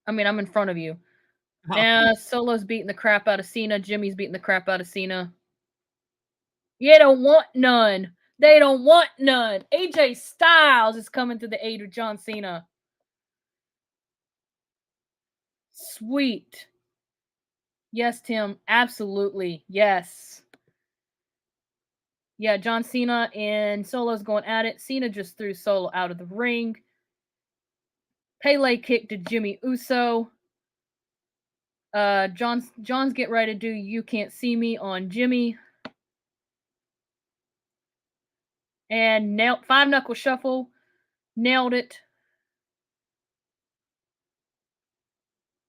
I mean, I'm in front of you. Now, Solo's beating the crap out of Cena. Jimmy's beating the crap out of Cena. You don't want none. They don't want none. AJ Styles is coming to the aid of John Cena. sweet. Yes, Tim. Absolutely. Yes. Yeah, John Cena and Solo's going at it. Cena just threw Solo out of the ring. Pele kicked to Jimmy Uso. John's get ready to do You Can't See Me on Jimmy. And nailed 5-knuckle shuffle. Nailed it.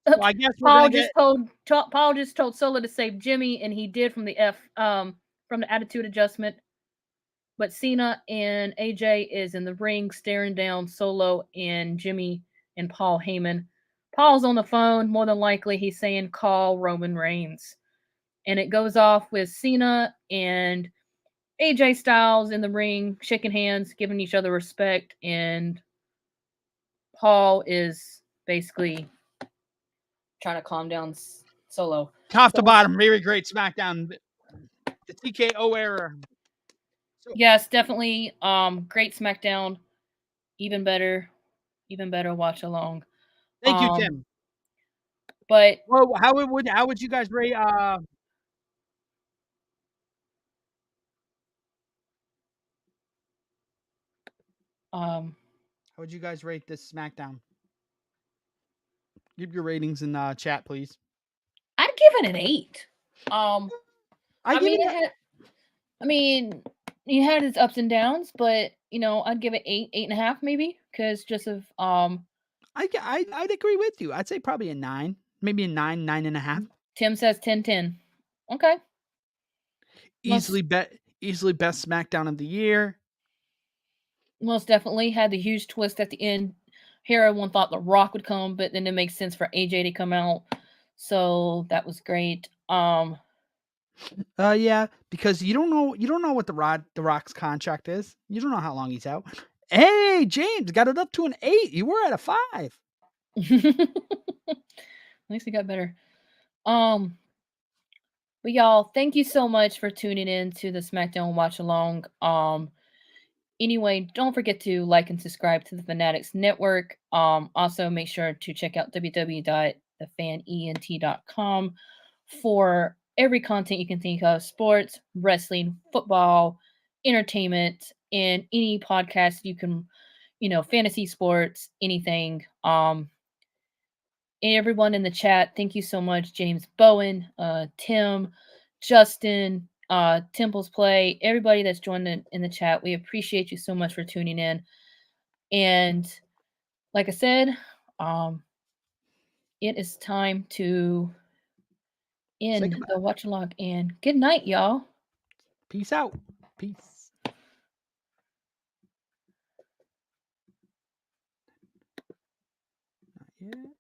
So I guess we're gonna get. Paul just told Solo to save Jimmy, and he did from the from the attitude adjustment. But Cena and AJ is in the ring staring down Solo and Jimmy and Paul Heyman. Paul's on the phone. More than likely, he's saying call Roman Reigns. And it goes off with Cena and AJ Styles in the ring, shaking hands, giving each other respect. And Paul is basically trying to calm down Solo. Top to bottom, very great SmackDown. The TKO era. Yes, definitely. Great SmackDown. Even better watch along. Thank you, Tim. But well, how would you guys rate? How would you guys rate this SmackDown? Give your ratings in chat, please. I'd give it an 8. I mean, you had its ups and downs, but I'd give it 8, 8.5 maybe, because just of I'd agree with you. I'd say probably a 9, maybe a 9, 9.5. Tim says 10, 10. Okay. Easily best SmackDown of the year. Most definitely had the huge twist at the end. Here, everyone thought The Rock would come, but then it makes sense for AJ to come out, so that was great. Yeah, because you don't know what the Rock's contract is. You don't know how long he's out. Hey, James, got it up to an 8. You were at a 5. At least it got better. But y'all, thank you so much for tuning in to the SmackDown Watch Along. Anyway, don't forget to like and subscribe to the Fanatics Network. Also, make sure to check out www.thefanent.com for every content you can think of: sports, wrestling, football, entertainment, and any podcast you can, fantasy sports, anything. And everyone in the chat, thank you so much. James Bowen, Tim, Justin, Temple's Play, everybody that's joined in the chat. We appreciate you so much for tuning in. And like I said, it is time to end the watch along, and good night, y'all. Peace out. Peace.